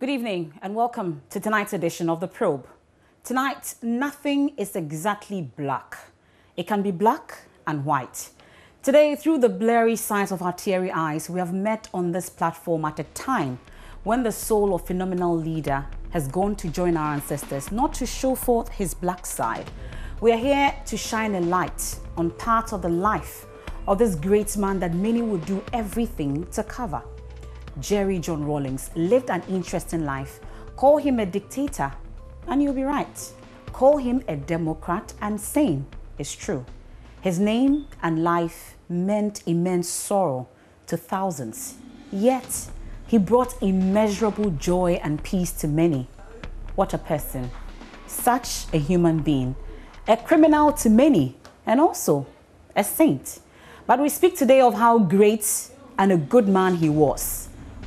Good evening and welcome to tonight's edition of The Probe. Tonight, nothing is exactly black. It can be black and white. Today, through the blurry sight of our teary eyes, we have met on this platform at a time when the soul of phenomenal leader has gone to join our ancestors, not to show forth his black side. We are here to shine a light on part of the life of this great man that many would do everything to cover. Jerry John Rawlings lived an interesting life. Call him a dictator and you'll be right. Call him a democrat and sane. It's true. His name and life meant immense sorrow to thousands. Yet, he brought immeasurable joy and peace to many. What a person. Such a human being. A criminal to many and also a saint. But we speak today of how great and a good man he was.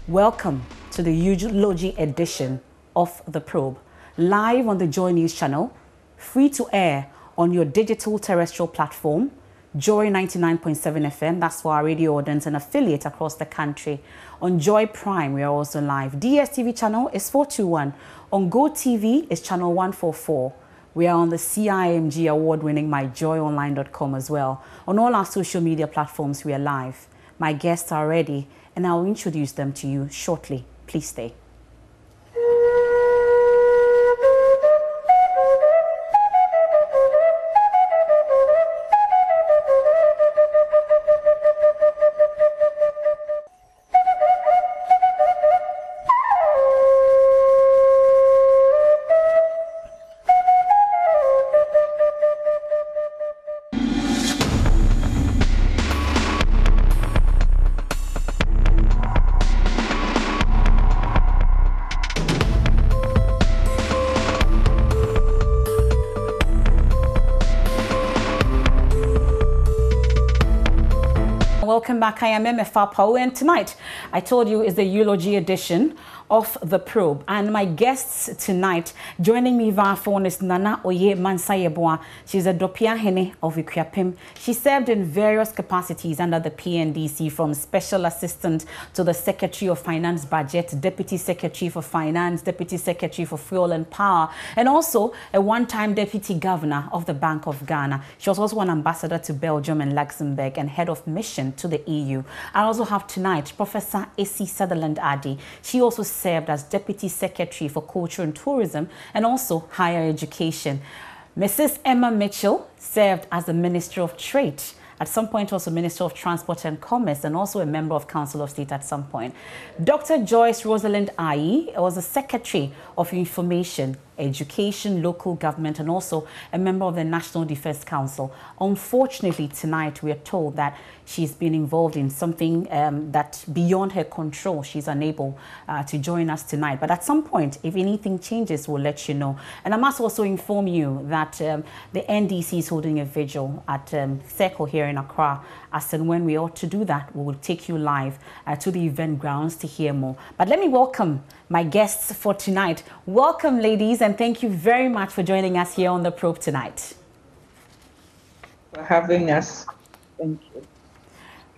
Welcome to the eulogy edition of The Probe, live on the JoyNews channel, free to air on your digital terrestrial platform, Joy 99.7 FM, that's for our radio audience and affiliate across the country. On Joy Prime, we are also live. DSTV channel is 421. On Go TV is channel 144. We are on the CIMG award-winning myjoyonline.com as well. On all our social media platforms, we are live. My guests are ready, and I'll introduce them to you shortly. Please stay. Welcome back. I am Emefa Pao, and tonight I told you is the eulogy edition of The Probe. And my guests tonight, joining me via phone, is Nana Oye Mansayeboa. She's a Dopia Hene of Ikuapem. She served in various capacities under the PNDC, from Special Assistant to the Secretary of Finance Budget, Deputy Secretary for Finance, Deputy Secretary for Fuel and Power, and also a one-time Deputy Governor of the Bank of Ghana. She was also an ambassador to Belgium and Luxembourg and head of mission to the EU. I also have tonight Professor A.C. Sutherland Addy. She also served as Deputy Secretary for Culture and Tourism and also Higher Education. Mrs. Emma Mitchell served as the Minister of Trade, at some point also Minister of Transport and Commerce, and also a member of Council of State at some point. Dr. Joyce Rosalind Ayi was the Secretary of Information, Education, Local Government, and also a member of the National Defense Council. Unfortunately, tonight we are told that she's been involved in something that beyond her control. She's unable to join us tonight. But at some point, if anything changes, we'll let you know. And I must also inform you that the NDC is holding a vigil at Circle here in Accra. As and when we ought to do that, we will take you live to the event grounds to hear more. But let me welcome my guests for tonight. Welcome, ladies, and thank you very much for joining us here on The Probe tonight. For having us. Thank you.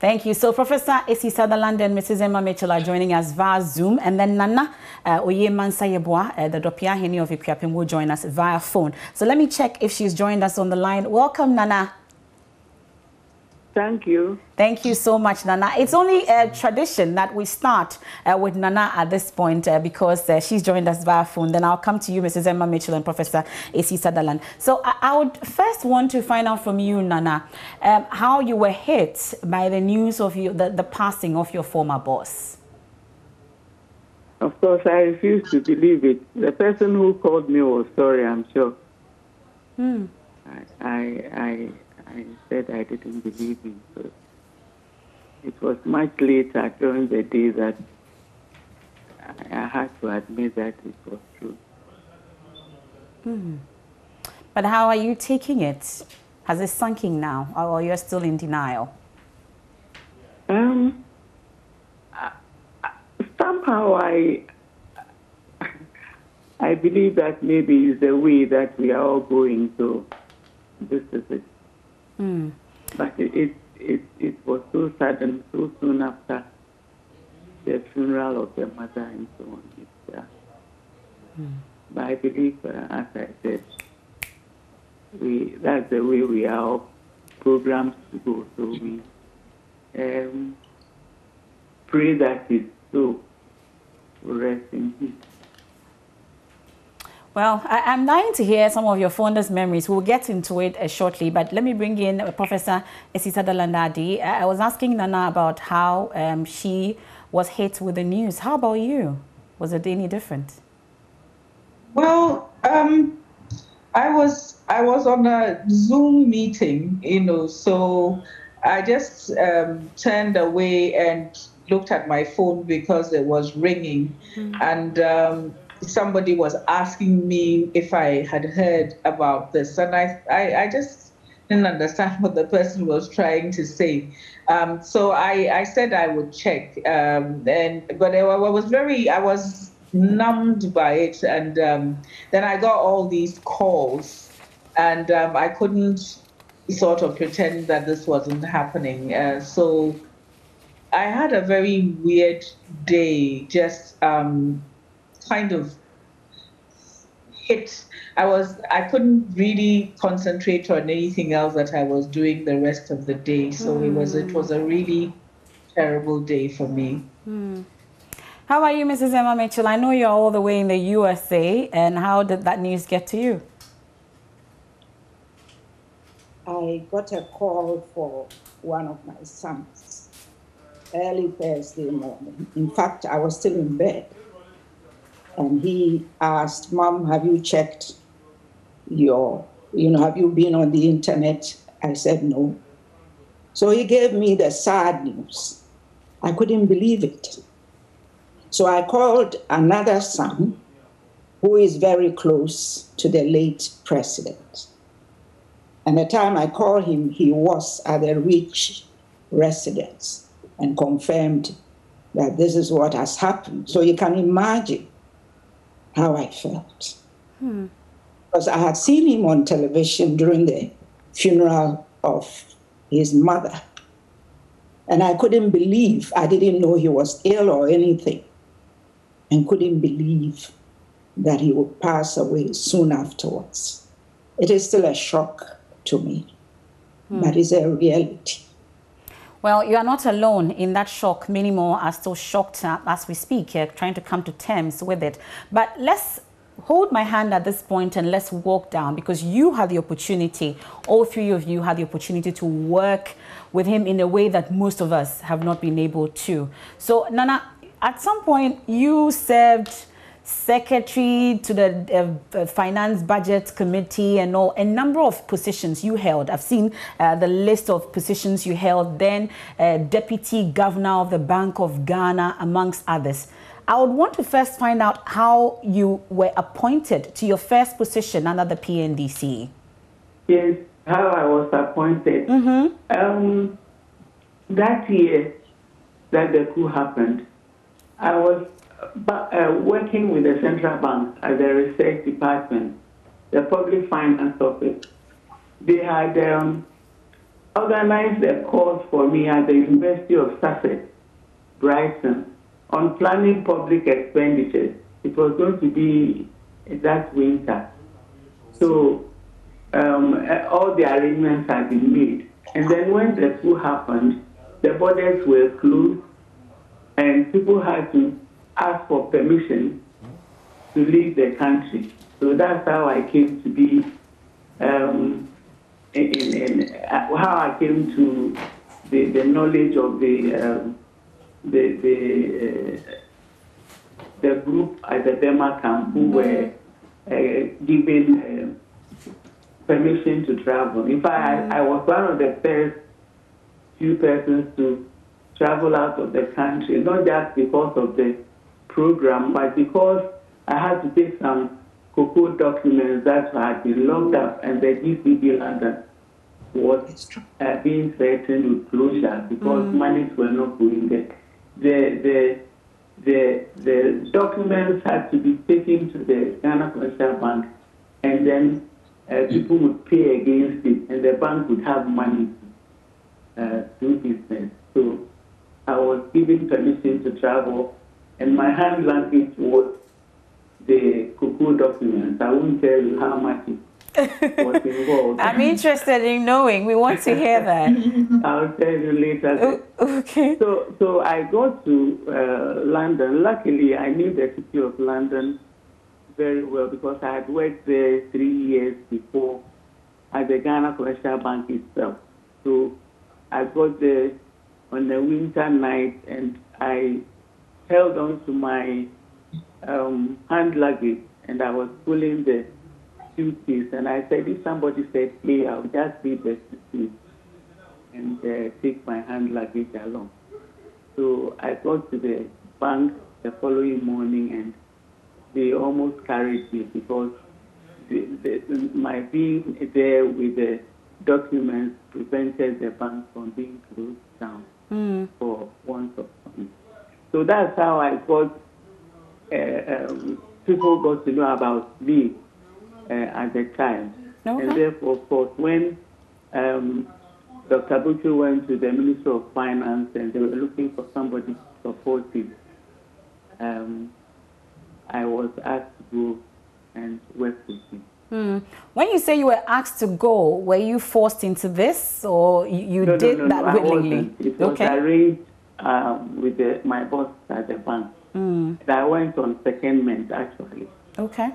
Thank you. So Professor A.C. Sutherland and Mrs. Emma Mitchell are joining us via Zoom, and then Nana Oye Mansayeboa, the Dopia Hene of Ikuapem, will join us via phone. So let me check if she's joined us on the line. Welcome, Nana. Thank you. Thank you so much, Nana. It's only a tradition that we start with Nana at this point because she's joined us via phone. Then I'll come to you, Mrs. Emma Mitchell and Professor A.C. Sutherland. So I would first want to find out from you, Nana, how you were hit by the news of the passing of your former boss. Of course, I refuse to believe it. The person who called me was sorry, I'm sure. I said I didn't believe him. So it was much later during the day that I had to admit that it was true. But how are you taking it? Has it sunk in now, or you're still in denial? Somehow I believe that maybe it's the way that we are all going, so this is it. But it was so sudden, so soon after the funeral of the mother and so on. But I believe, as I said, that's the way we are programmed to go. So we pray that it's so. Rest in peace. Well, I'm dying to hear some of your fondest memories. We'll get into it shortly, but let me bring in Professor Esita Dalandadi. I was asking Nana about how she was hit with the news. How about you? Was it any different? Well, I was on a Zoom meeting, so I just turned away and looked at my phone because it was ringing, and somebody was asking me if I had heard about this, and I just didn't understand what the person was trying to say. So I said I would check, but I was numbed by it, and then I got all these calls, and I couldn't sort of pretend that this wasn't happening. So I had a very weird day, just kind of hit. I couldn't really concentrate on anything else that I was doing the rest of the day. So it was a really terrible day for me. How about you, Mrs. Emma Mitchell? I know you're all the way in the USA, and how did that news get to you? I got a call for one of my sons early Thursday morning. In fact, I was still in bed. And he asked, Mom, have you checked have you been on the internet? I said, no. So he gave me the sad news. I couldn't believe it. So I called another son who is very close to the late president. And the time I called him, he was at the Rich residence and confirmed that this is what has happened. So you can imagine how I felt. Because I had seen him on television during the funeral of his mother. And I couldn't believe, I didn't know he was ill or anything, and couldn't believe that he would pass away soon afterwards. It is still a shock to me, but it's a reality. Well, you are not alone in that shock. Many more are still shocked as we speak, trying to come to terms with it. But let's hold my hand at this point and let's walk down, because you had the opportunity, all three of you had the opportunity to work with him in a way that most of us have not been able to. So, Nana, at some point you served secretary to the finance budget committee and all, a number of positions you held. I've seen the list of positions you held, then deputy governor of the Bank of Ghana, amongst others. I would want to first find out how you were appointed to your first position under the PNDC. Yes, how I was appointed. That year that the coup happened, I was working with the central bank at the research department, the public finance office. They had organized a course for me at the University of Sussex, Brighton, on planning public expenditures. It was going to be that winter. So all the arrangements had been made. And then when the coup happened, the borders were closed and people had to ask for permission to leave the country. So that's how I came to be, how I came to the knowledge of the group at the Dema camp who were given permission to travel. In fact, I was one of the first few persons to travel out of the country, not just because of the program, but because I had to take some cocoa documents that had been locked up, and the GCB London was being threatened with closure because monies were not going there. The documents had to be taken to the Ghana Commercial Bank, and then people would pay against it, and the bank would have money to do business. So I was given permission to travel, and my hand language was the cuckoo documents. I won't tell you how much it was involved. I'm interested in knowing. We want to hear that. I'll tell you later. Okay. So I got to London. Luckily, I knew the city of London very well because I had worked there 3 years before at the Ghana Commercial Bank itself. So I got there on a winter night and I held on to my hand luggage and I was pulling the suitcase and I said, if somebody said, hey, I'll just leave the suitcase and take my hand luggage along. So I got to the bank the following morning and they almost carried me because my being there with the documents prevented the bank from being closed down for want of money. So that's how I got, people got to know about me as a child. Okay. And therefore, of course, when Dr. Butcher went to the Minister of Finance and they were looking for somebody to support it, I was asked to go and work with him. When you say you were asked to go, were you forced into this or you did that willingly? It was arranged with my boss at the bank. And I went on secondment, actually. Okay.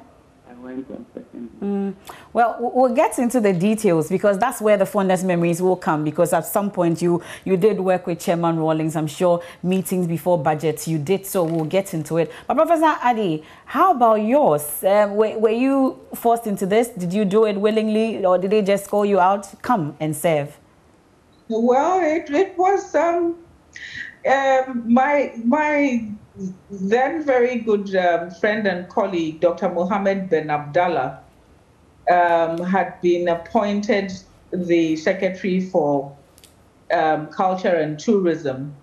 I went on secondment. Well, we'll get into the details because that's where the fondest memories will come, because at some point you did work with Chairman Rawlings. I'm sure meetings before budgets you did, so we'll get into it. But Professor Adi, how about yours? Were you forced into this? Did you do it willingly or did they just call you out, come and serve? Well, it was my then very good friend and colleague, Dr. Mohammed Ben Abdallah, had been appointed the Secretary for Culture and Tourism.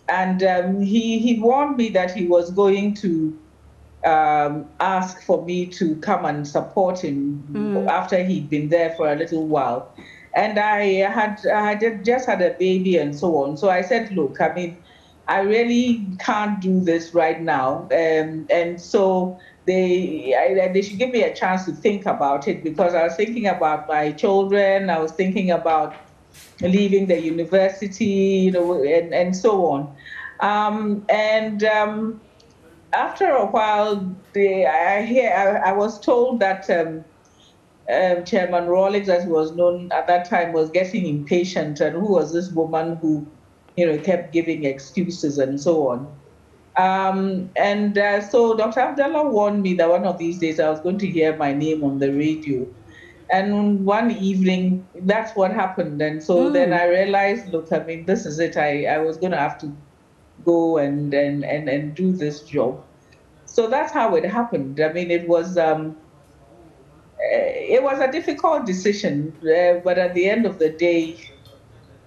And he warned me that he was going to ask for me to come and support him after he'd been there for a little while. And I had just had a baby and so on. So I said, look, I mean, I really can't do this right now. And so they should give me a chance to think about it, because I was thinking about my children. I was thinking about leaving the university, you know, and so on. After a while, I was told that Chairman Rawlings, as he was known at that time, was getting impatient, and who was this woman who, you know, kept giving excuses and so on. So Dr. Abdallah warned me that one of these days I was going to hear my name on the radio. And one evening, that's what happened. And so then I realized, look, I mean, this is it. I was going to have to go and do this job. So that's how it happened. I mean, it was a difficult decision, but at the end of the day,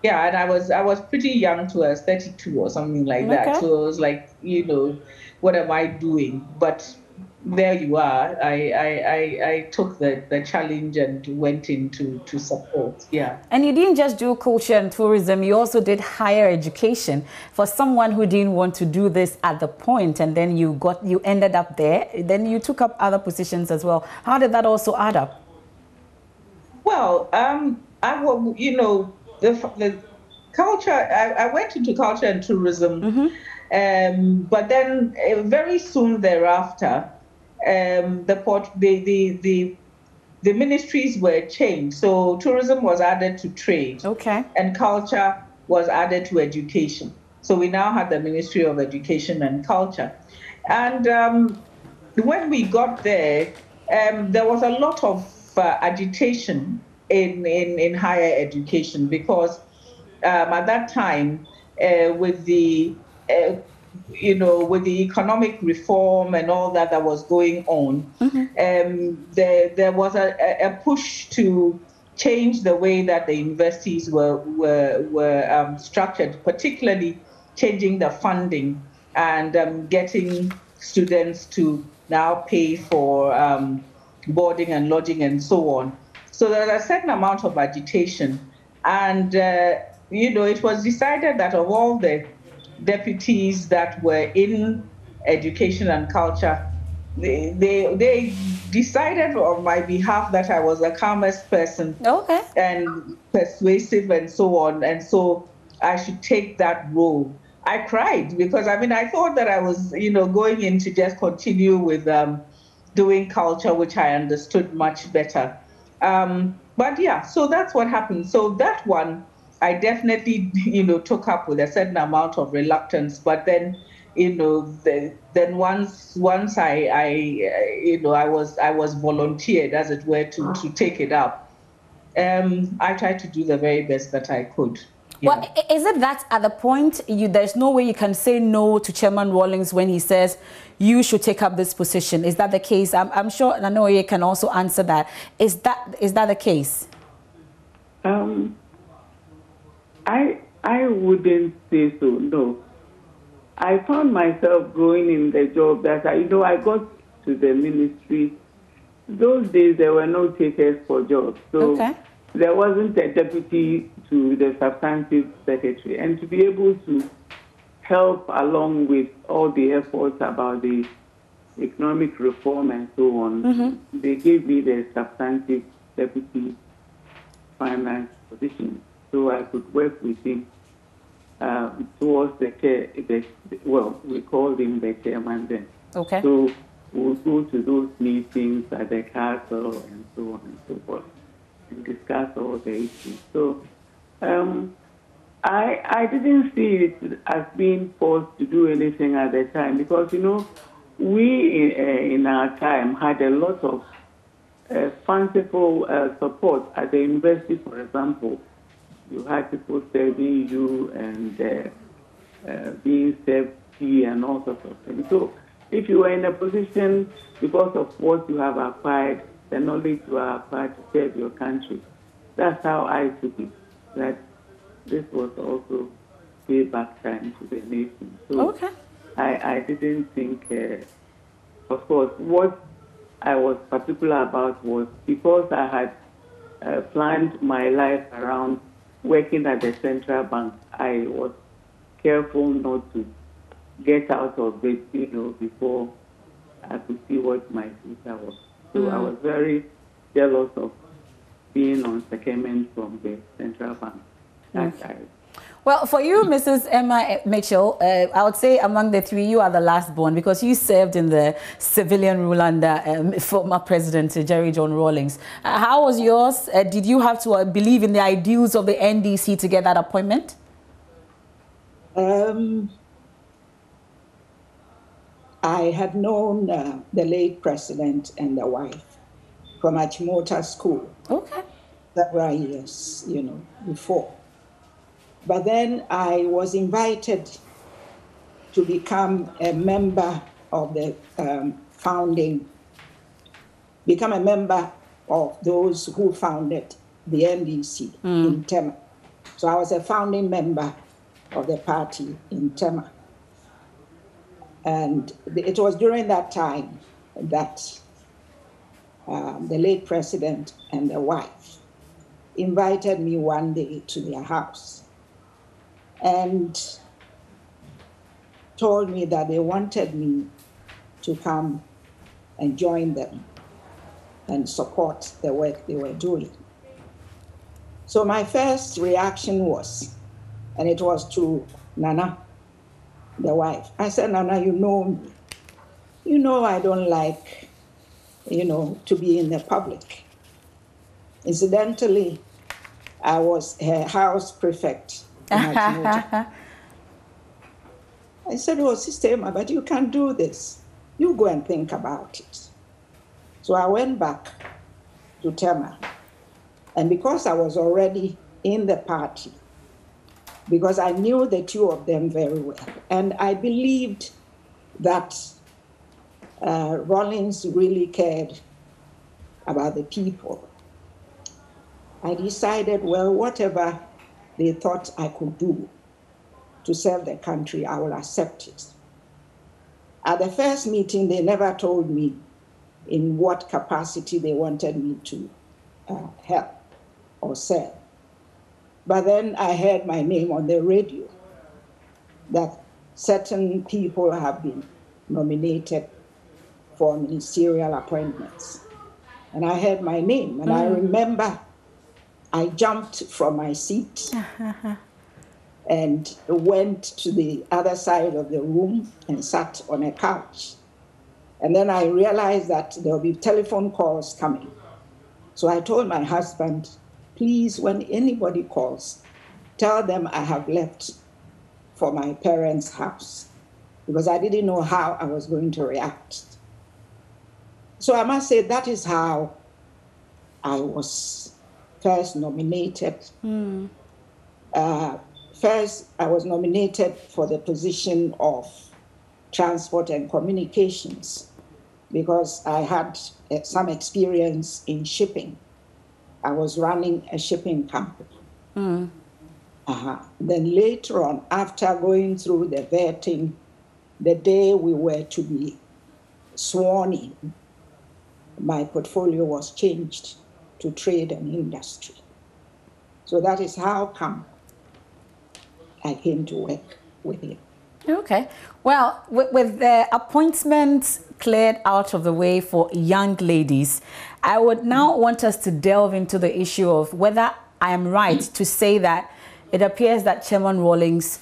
yeah, and I was pretty young too. I was 32 or something like that. So it was like, you know, what am I doing? But there you are. I took the challenge and went into to support. Yeah. And you didn't just do culture and tourism. You also did higher education for someone who didn't want to do this at the point, and then you ended up there. Then you took up other positions as well. How did that also add up? Well, you know, the culture, I went into culture and tourism, but then very soon thereafter, the ministries were changed. So tourism was added to trade, and culture was added to education. So we now had the Ministry of Education and Culture. And when we got there, there was a lot of agitation in higher education, because at that time, with the with the economic reform and all that was going on, there was a push to change the way that the universities were structured, particularly changing the funding and getting students to now pay for boarding and lodging and so on. So there was a certain amount of agitation, and it was decided that of all the deputies that were in education and culture, they decided on my behalf that I was the calmest person Okay. and persuasive and so on, and so I should take that role. I cried because I thought that I was going in to just continue with doing culture, which I understood much better. But yeah, so that's what happened. So that one I definitely took up with a certain amount of reluctance, but then then once I was volunteered, as it were, to take it up. I tried to do the very best that I could. Well, Yeah. is it that at the point there's no way you can say no to Chairman Rawlings when he says you should take up this position? Is that the case? I'm sure Nanoye can also answer that. Is that the case? I wouldn't say so. No, I found myself growing in the job that I got to the ministry. Those days there were no takers for jobs, so Okay. there wasn't a deputy to the substantive secretary, and to be able to help along with all the efforts about the economic reform and so on, they gave me the substantive deputy finance position, so I could work with him towards the chair. Well, we called him the chairman then. Okay. So we'll go to those meetings at the castle and so on and so forth and discuss all the issues. So I didn't see it as being forced to do anything at the time because, we in our time had a lot of fanciful support at the university, for example. You had people serving you and being served tea and all sorts of things. So if you were in a position because of what you have acquired, the knowledge you have acquired to serve your country, that's how I took it, that this was also payback time to the nation. So Okay. I didn't think, of course, what I was particular about was because I had planned my life around working at the central bank, I was careful not to get out of it, before I could see what my future was. So I was very jealous of being on secondment from the central bank that time. Well, for you, Mrs. Emma Mitchell, I would say among the three, you are the last born because you served in the civilian rule under former President Jerry John Rawlings. How was yours? Did you have to believe in the ideals of the NDC to get that appointment? I had known the late president and the wife from Achimota School Okay. several years, before. But then I was invited to become a member of the become a member of those who founded the NDC in Tema. So I was a founding member of the party in Tema. And it was during that time that the late president and the wife invited me one day to their house and told me that they wanted me to come and join them and support the work they were doing. So my first reaction was, and it was to Nana, the wife. I said, Nana, you know me. You know I don't like, to be in the public. Incidentally, I was her house prefect. I said, oh, Sister Emma, but you can't do this. You go and think about it. So I went back to Tema. And because I was already in the party, because I knew the two of them very well, and I believed that Rawlings really cared about the people, I decided, well, whatever they thought I could do to serve the country, I will accept it. At the first meeting, they never told me in what capacity they wanted me to help or serve. But then I heard my name on the radio that certain people have been nominated for ministerial appointments. And I heard my name, and I remember I jumped from my seat and went to the other side of the room and sat on a couch. And then I realized that there will be telephone calls coming. So I told my husband, please, when anybody calls, tell them I have left for my parents' house, because I didn't know how I was going to react. So I must say that is how I was first nominated. First, I was nominated for the position of Transport and Communications because I had some experience in shipping. I was running a shipping company. Then later on, after going through the vetting, the day we were to be sworn in, my portfolio was changed to trade and industry. So that is how come I came to work with him. Okay. Well, with the appointments cleared out of the way for young ladies, I would now want us to delve into the issue of whether I am right to say that it appears that Chairman Rawlings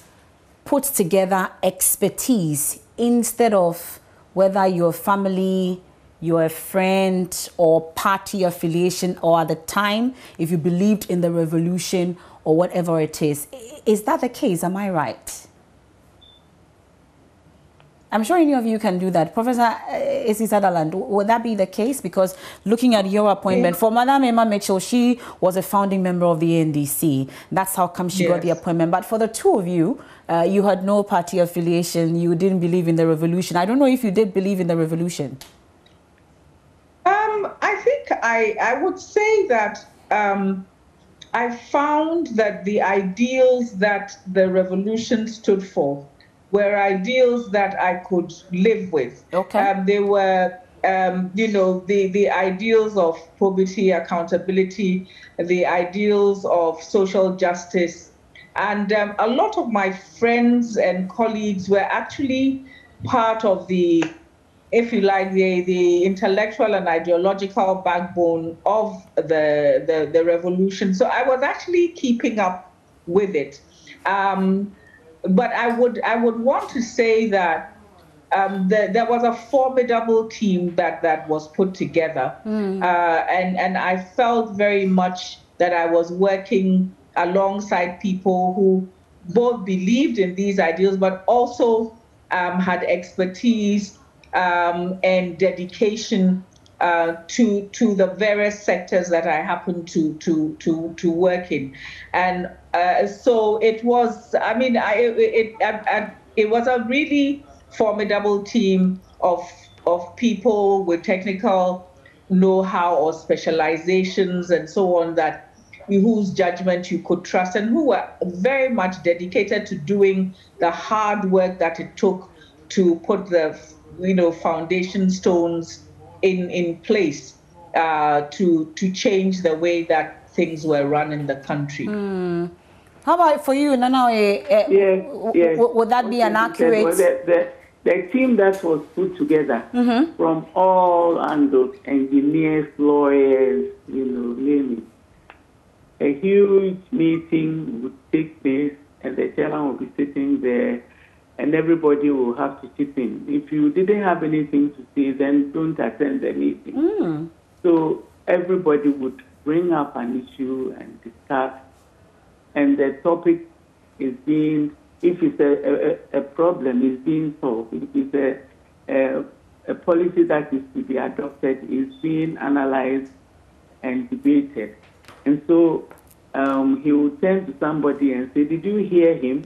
put together expertise instead of whether your family, you're a friend or party affiliation, or at the time, if you believed in the revolution or whatever it is. Is that the case? Am I right? I'm sure any of you can do that. Professor Issy Sutherland, would that be the case? Because looking at your appointment, for Madam Emma Mitchell, she was a founding member of the NDC. That's how come she got the appointment. But for the two of you, you had no party affiliation. You didn't believe in the revolution. I don't know if you did believe in the revolution. I think I would say that I found that the ideals that the revolution stood for were ideals that I could live with. Okay. They were, the ideals of probity, accountability, the ideals of social justice. And a lot of my friends and colleagues were actually part of the, if you like, the intellectual and ideological backbone of the revolution. So I was actually keeping up with it. But I would want to say that there was a formidable team that was put together. And I felt very much that I was working alongside people who both believed in these ideals, but also had expertise and dedication to the various sectors that I happened to work in. And so it was, I mean, it was a really formidable team of people with technical know-how or specializations and so on, that whose judgment you could trust, and who were very much dedicated to doing the hard work that it took to put the foundation stones in place to change the way that things were run in the country. How about for you, Nana? Yes. Would that be an accurate? The team that was put together from all angles, engineers, lawyers, name it. A huge meeting would take place, and the chairman will be sitting there, and everybody will have to chip in. If you didn't have anything to say, then don't attend the meeting. So everybody would bring up an issue and discuss, and the topic is being, if it's a problem, is being solved. If it's a policy that is to be adopted, is being analyzed and debated. And so he will turn to somebody and say, did you hear him?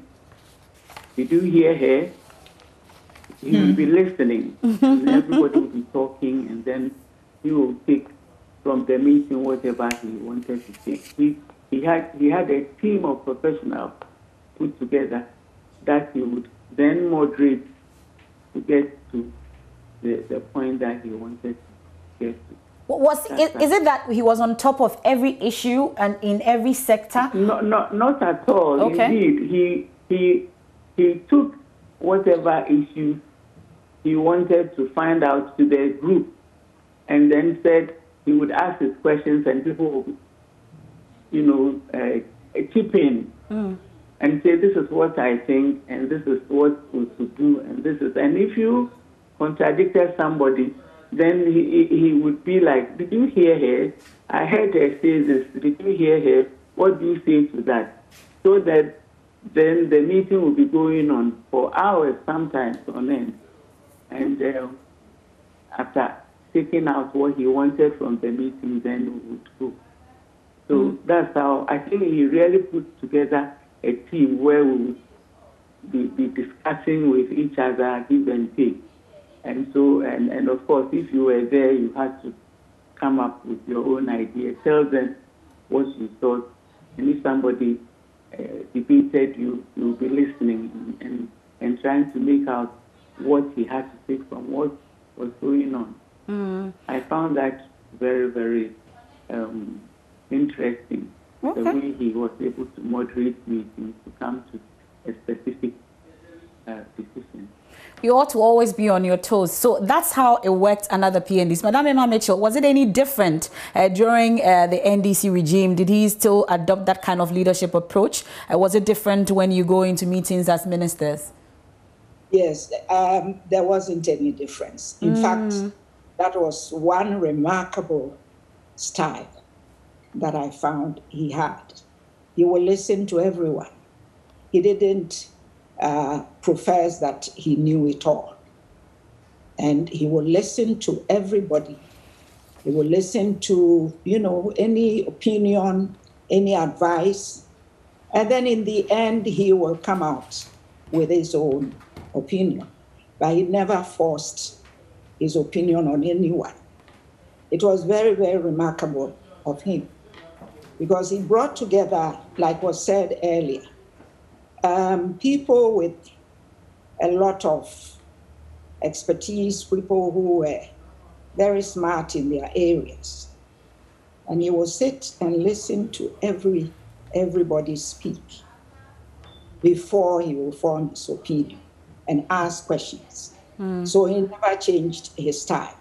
Did you hear her? He will be listening. And everybody will be talking, and then he will take from the meeting whatever he wanted to take. He had a team of professionals put together that he would then moderate to get to the point that he wanted to get to. Is it that he was on top of every issue and in every sector? No, not at all. Okay. Indeed, he took whatever issues he wanted to find out to the group, and then said he would ask his questions and people would, chip in and say, this is what I think, and this is what we should do, and if you contradicted somebody, then he would be like, did you hear her? I heard her say this. Did you hear her? What do you say to that? So that then the meeting will be going on for hours, sometimes on end. And after taking out what he wanted from the meeting, then we would go. So that's how I think he really put together a team where we would be discussing with each other, give and take. And so, and of course, if you were there, you had to come up with your own idea, tell them what you thought, and if somebody debated you, you'll be listening and trying to make out what he had to take from what was going on. I found that very, very interesting, the way he was able to moderate meetings to come to a specific decision. You ought to always be on your toes. So that's how it worked under the PNDC. Madam Emma Mitchell, was it any different during the NDC regime? Did he still adopt that kind of leadership approach? Was it different when you go into meetings as ministers? Yes, there wasn't any difference. In fact, that was one remarkable style that I found he had. He would listen to everyone. He didn't profess that he knew it all. And he will listen to everybody. He will listen to, any opinion, any advice. And then in the end, he will come out with his own opinion. But he never forced his opinion on anyone. It was very, very remarkable of him because he brought together, like was said earlier, people with a lot of expertise, people who were very smart in their areas. And he will sit and listen to everybody speak before he will form his opinion and ask questions. So he never changed his style.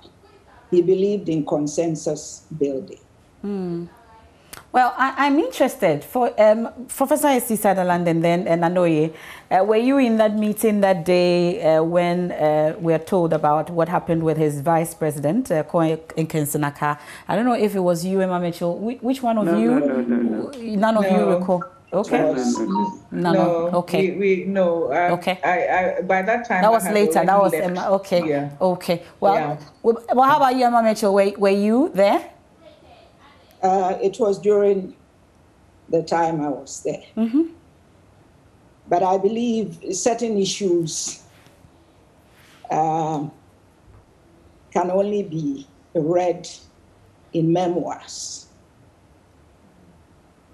He believed in consensus building. Well, I'm interested. For Professor S.C. Sutherland and then Nanoye, were you in that meeting that day when we are told about what happened with his vice president, Koy Nkensenaka? I don't know if it was you, Emma Mitchell. Which one of you? No. None of you recall. Okay. No. Okay. No. Okay. I by that time that was later. That was left. Emma. Okay. Yeah. Okay. Well, how about you, Emma Mitchell? Were you there? It was during the time I was there. But I believe certain issues can only be read in memoirs.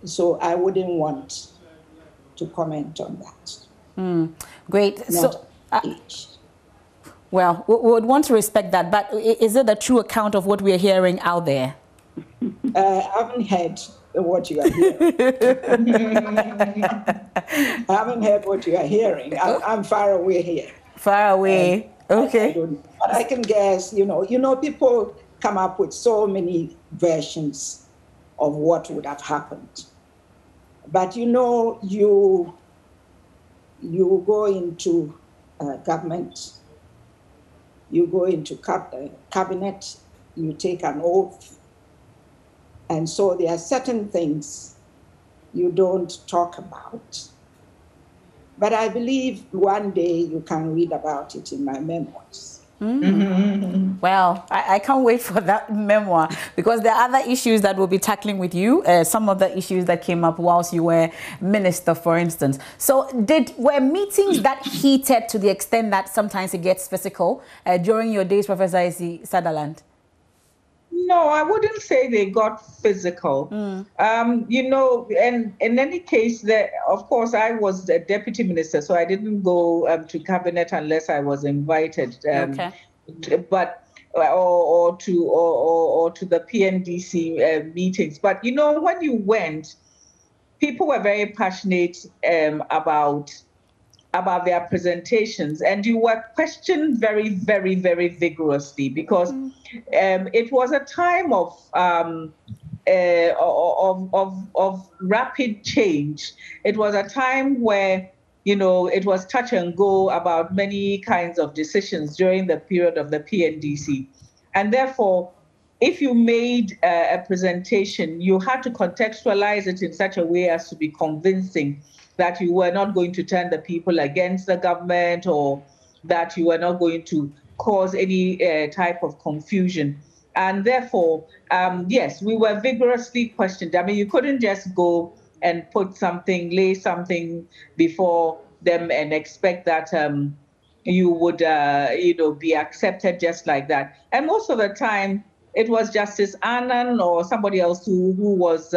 So I wouldn't want to comment on that. Great. Well, we would want to respect that, but is it a true account of what we're hearing out there? I haven't heard what you are hearing. I haven't heard what you are hearing. I'm far away here. Far away. Okay. But I can guess, people come up with so many versions of what would have happened. But you go into government, you go into cabinet, you take an oath. And so there are certain things you don't talk about. But I believe one day you can read about it in my memoirs. Well, I can't wait for that memoir because there are other issues that we'll be tackling with you. Some of the issues that came up whilst you were minister, for instance. So were meetings that heated to the extent that sometimes it gets physical during your days, Professor A.C. Sutherland? No, I wouldn't say they got physical. And in any case, of course, I was a deputy minister, so I didn't go to cabinet unless I was invited. But or to the PNDC meetings. But when you went, people were very passionate about about their presentations, and you were questioned very, very, very vigorously because it was a time of rapid change. It was a time where, it was touch and go about many kinds of decisions during the period of the PNDC. And therefore, if you made a presentation, you had to contextualize it in such a way as to be convincing that you were not going to turn the people against the government, or that you were not going to cause any type of confusion. And therefore, yes, we were vigorously questioned. I mean, you couldn't just go and lay something before them and expect that you would, be accepted just like that. And most of the time, it was Justice Annan or somebody else who was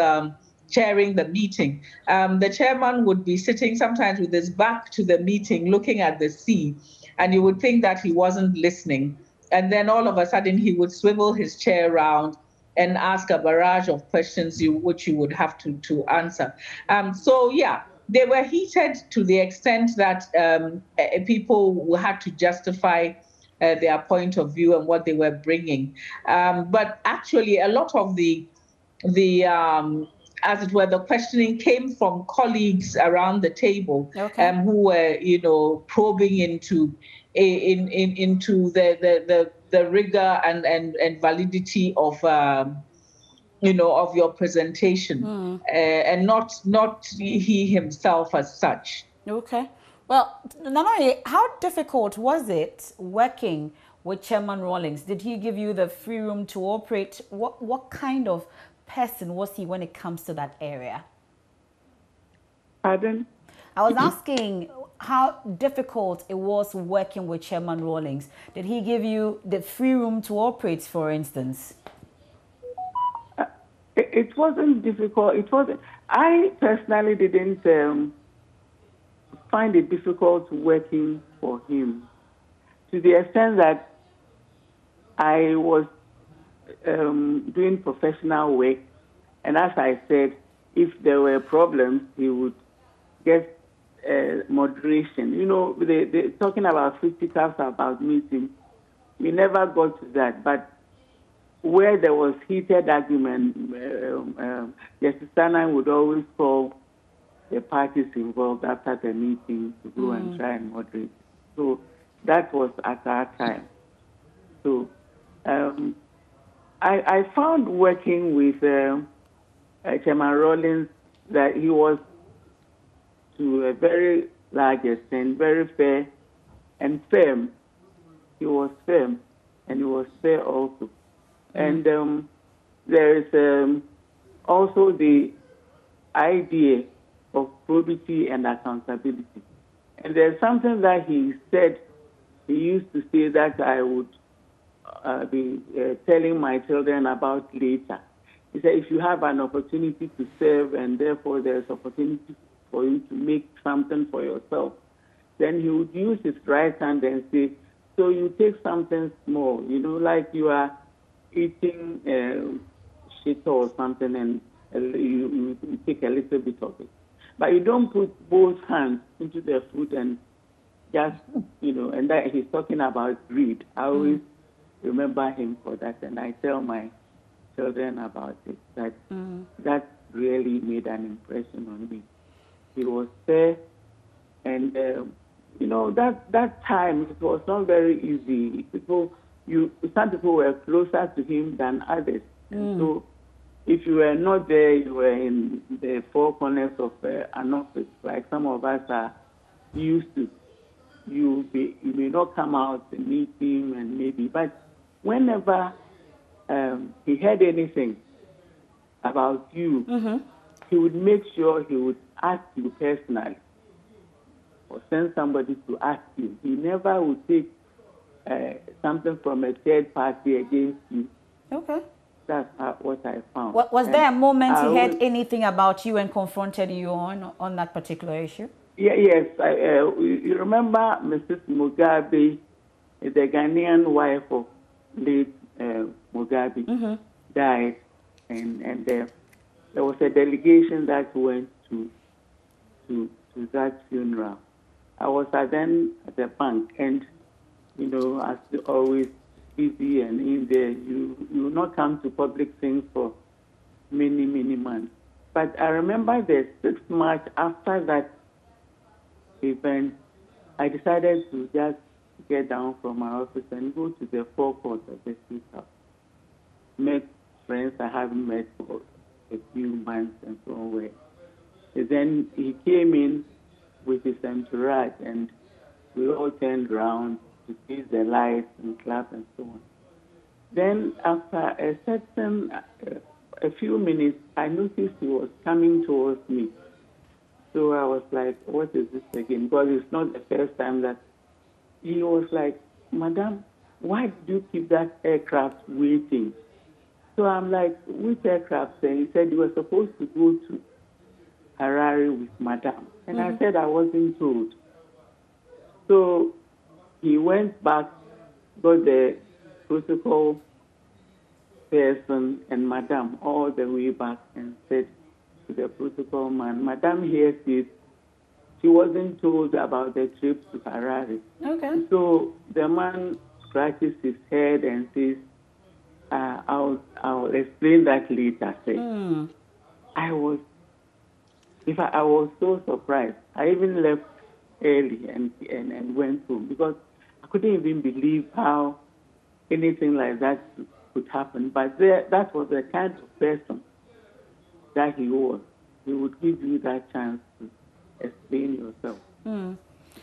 chairing the meeting. The chairman would be sitting sometimes with his back to the meeting, looking at the sea, and you would think that he wasn't listening. And then all of a sudden, he would swivel his chair around and ask a barrage of questions which you would have to answer. So, yeah, they were heated to the extent that people had to justify their point of view and what they were bringing. But actually, a lot of the as it were, the questioning came from colleagues around the table, who were, probing into the rigor and validity of of your presentation, and not he himself as such. Okay. Well, Nanoye, how difficult was it working with Chairman Rawlings? Did he give you the free room to operate? What kind of person was he when it comes to that area? Pardon? I was asking how difficult it was working with Chairman Rawlings. Did he give you the free room to operate, for instance? It wasn't difficult. It wasn't. I personally didn't find it difficult working for him, to the extent that I was doing professional work, and as I said, if there were problems, he would get moderation. They talking about fisticuffs about meetings. We never got to that, but where there was heated argument, Justice Sana would always call the parties involved after the meeting to go and try and moderate. So that was at our time. So I found working with Chairman Rawlings that he was, to a very large extent, very fair and firm. He was firm, and he was fair also. And there is also the idea of probity and accountability. And there's something that he said, he used to say that I would be telling my children about later. He said, if you have an opportunity to serve and therefore there's opportunity for you to make something for yourself, then he would use his right hand and say, so you take something small, like you are eating shit or something, and you take a little bit of it. But you don't put both hands into the food and just, and that he's talking about greed. I always remember him for that, and I tell my children about it, that really made an impression on me. He was fair, and, that time, it was not very easy. Some people were closer to him than others. And so if you were not there, you were in the four corners of an office, like some of us are used to. You may not come out and meet him, and maybe, but whenever he heard anything about you, he would make sure he would ask you personally or send somebody to ask you. He never would take something from a third party against you. Okay. That's what I found. Was there a moment he heard anything about you and confronted you on that particular issue? Yes. You remember Mrs. Mugabe, the Ghanaian wife of late Mugabe, died, and there was a delegation that went to that funeral. I was then at the bank, and as always, busy and in there, you will not come to public things for many, many months. But I remember the 6th March after that event, I decided to just get down from my office and go to the forecourt of the State House. Met friends I haven't met for a few months and so on. And then he came in with his entourage, and we all turned around to see the lights and clap and so on. Then after a few minutes, I noticed he was coming towards me. So I was like, what is this again? Because it's not the first time that he was like, Madam, why did you keep that aircraft waiting? So I'm like, which aircraft? And he said, you were supposed to go to Harare with Madam. And I said, I wasn't told. So he went back, got the protocol person and Madam all the way back and said to the protocol man, Madam here says she wasn't told about the trip to Harare. Okay. So the man scratches his head and says, I'll explain that later. I was so surprised. I even left early and went home because I couldn't even believe how anything like that could happen. But that was the kind of person that he was. He would give you that chance to explain yourself.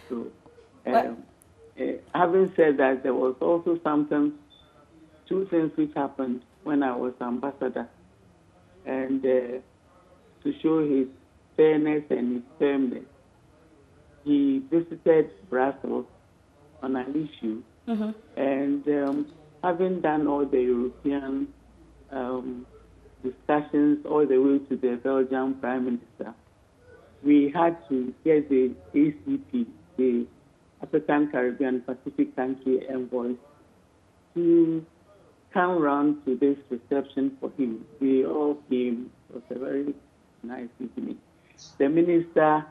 So, having said that, there was also two things which happened when I was ambassador, and to show his fairness and his firmness, he visited Brussels on an issue, and having done all the European discussions all the way to the Belgian Prime Minister, we had to get the ACP, the African Caribbean Pacific Country Envoy, to come round to this reception for him. We all came. It was a very nice evening. The minister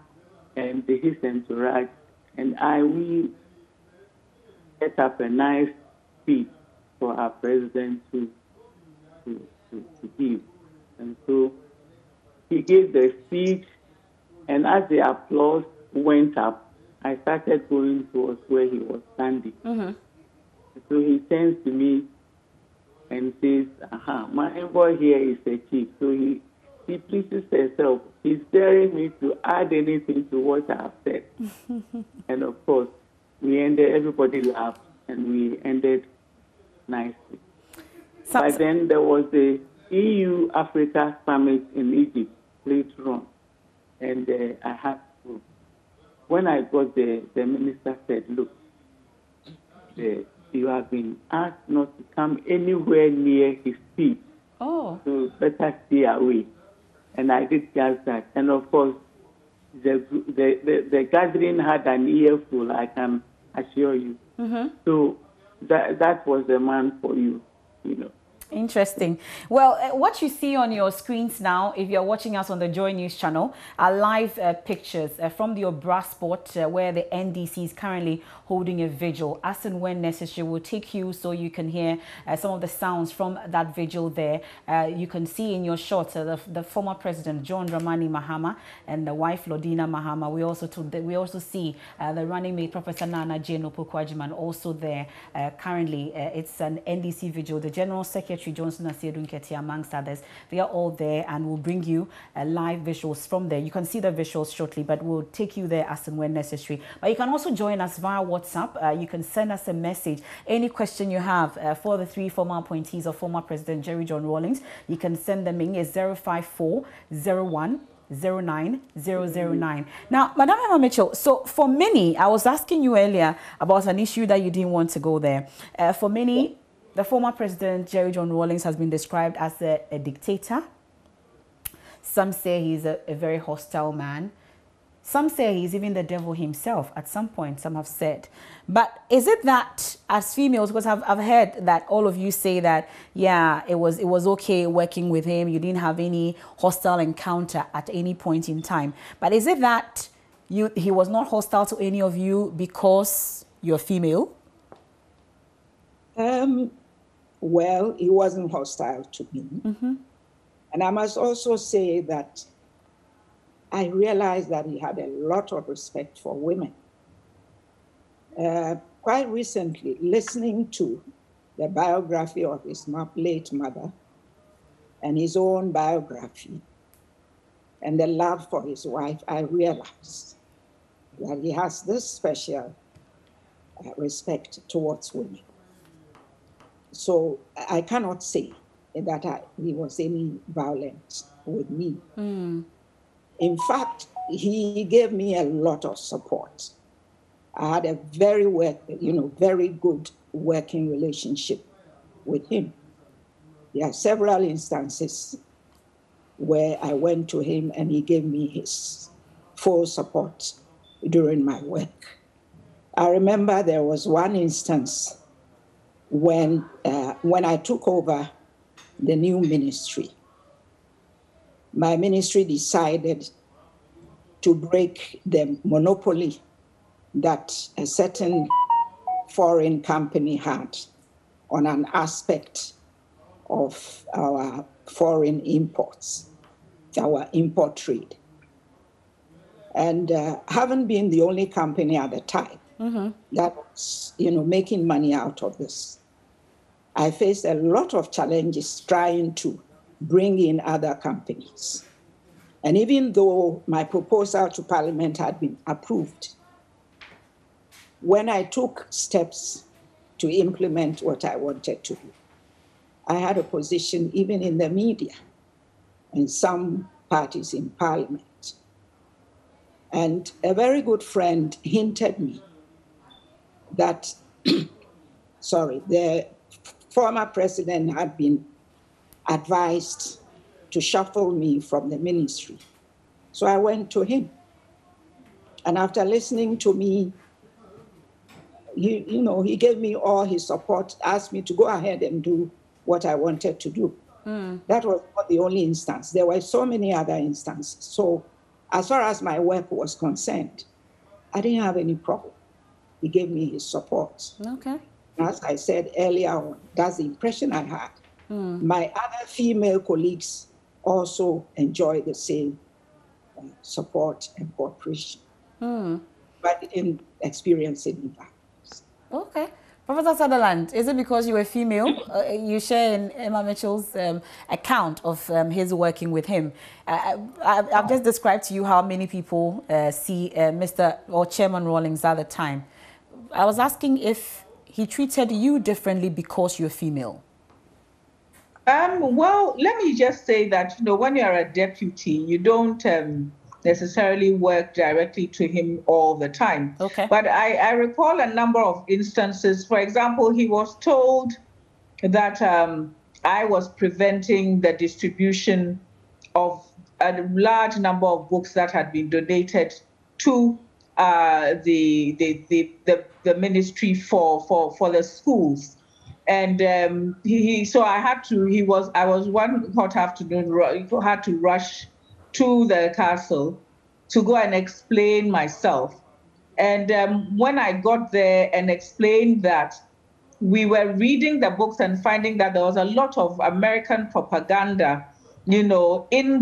and his entourage and we set up a nice speech for our president to give. And so he gave the speech, and as the applause went up, I started going towards where he was standing. So he turns to me and says, my envoy here is a chief. So he pleases himself. He's daring me to add anything to what I have said. And of course, everybody laughed, and we ended nicely. But then there was the EU-Africa summit in Egypt later on. And I had to, when I got there, the minister said, look, you have been asked not to come anywhere near his speech. So better stay away. And I did just that. And of course, the gathering had an earful, I can assure you. So that was the man for you, Interesting. Well, what you see on your screens now, if you're watching us on the Joy News channel, are live pictures from the Obra spot where the NDC is currently holding a vigil. As and when necessary, we'll take you so you can hear some of the sounds from that vigil there. You can see in your shots the former president, John Dramani Mahama, and the wife, Lodina Mahama. We also see the running mate, Professor Nana Jane Opoku-Agyeman, also there currently. It's an NDC vigil. The General Secretary Johnson Asiedu Nketi, amongst others, they are all there, and we'll bring you live visuals from there. You can see the visuals shortly, but we'll take you there as and when necessary. But you can also join us via WhatsApp. You can send us a message. Any question you have for the three former appointees of former President Jerry John Rawlings, you can send them in. It's 05401 09009. Now, Madam Emma Mitchell, so for many, I was asking you earlier about an issue that you didn't want to go there. For many, the former President Jerry John Rawlings has been described as a dictator. Some say he's a very hostile man. Some say he's even the devil himself at some point, some have said. But is it that as females, because I've heard that all of you say that, yeah, it was okay working with him, you didn't have any hostile encounter at any point in time. But is it that he was not hostile to any of you because you're female? Well, he wasn't hostile to me. And I must also say that I realized that he had a lot of respect for women. Quite recently, listening to the biography of his late mother and his own biography and the love for his wife, I realized that he has this special respect towards women. So I cannot say that he was any violent with me. In fact, he gave me a lot of support. I had a very good working relationship with him. There are several instances where I went to him and he gave me his full support during my work. I remember there was one instance when I took over the new ministry. My ministry decided to break the monopoly that a certain foreign company had on an aspect of our foreign imports, our import trade. And having been the only company at the time that was, making money out of this, I faced a lot of challenges trying to bring in other companies. And even though my proposal to Parliament had been approved, when I took steps to implement what I wanted to do, I had a position even in the media and some parties in Parliament. And a very good friend hinted me that, the former president had been advised to shuffle me from the ministry. So I went to him. And after listening to me, he gave me all his support, asked me to go ahead and do what I wanted to do. That was not the only instance. There were so many other instances. So as far as my work was concerned, I didn't have any problem. He gave me his support. Okay. As I said earlier on, that's the impression I had. My other female colleagues also enjoy the same support and cooperation, but didn't experience any violence. Okay. Professor Sutherland, is it because you were female? You share in Emma Mitchell's account of his working with him. I've just described to you how many people see Mr. or Chairman Rawlings at the time. I was asking if he treated you differently because you're female. Well, let me just say that, when you're a deputy, you don't necessarily work directly to him all the time. Okay. But I recall a number of instances. For example, he was told that I was preventing the distribution of a large number of books that had been donated to the ministry for the schools. And I was one hot afternoon, had to rush to the castle to go and explain myself. And when I got there and explained that we were reading the books and finding that there was a lot of American propaganda, in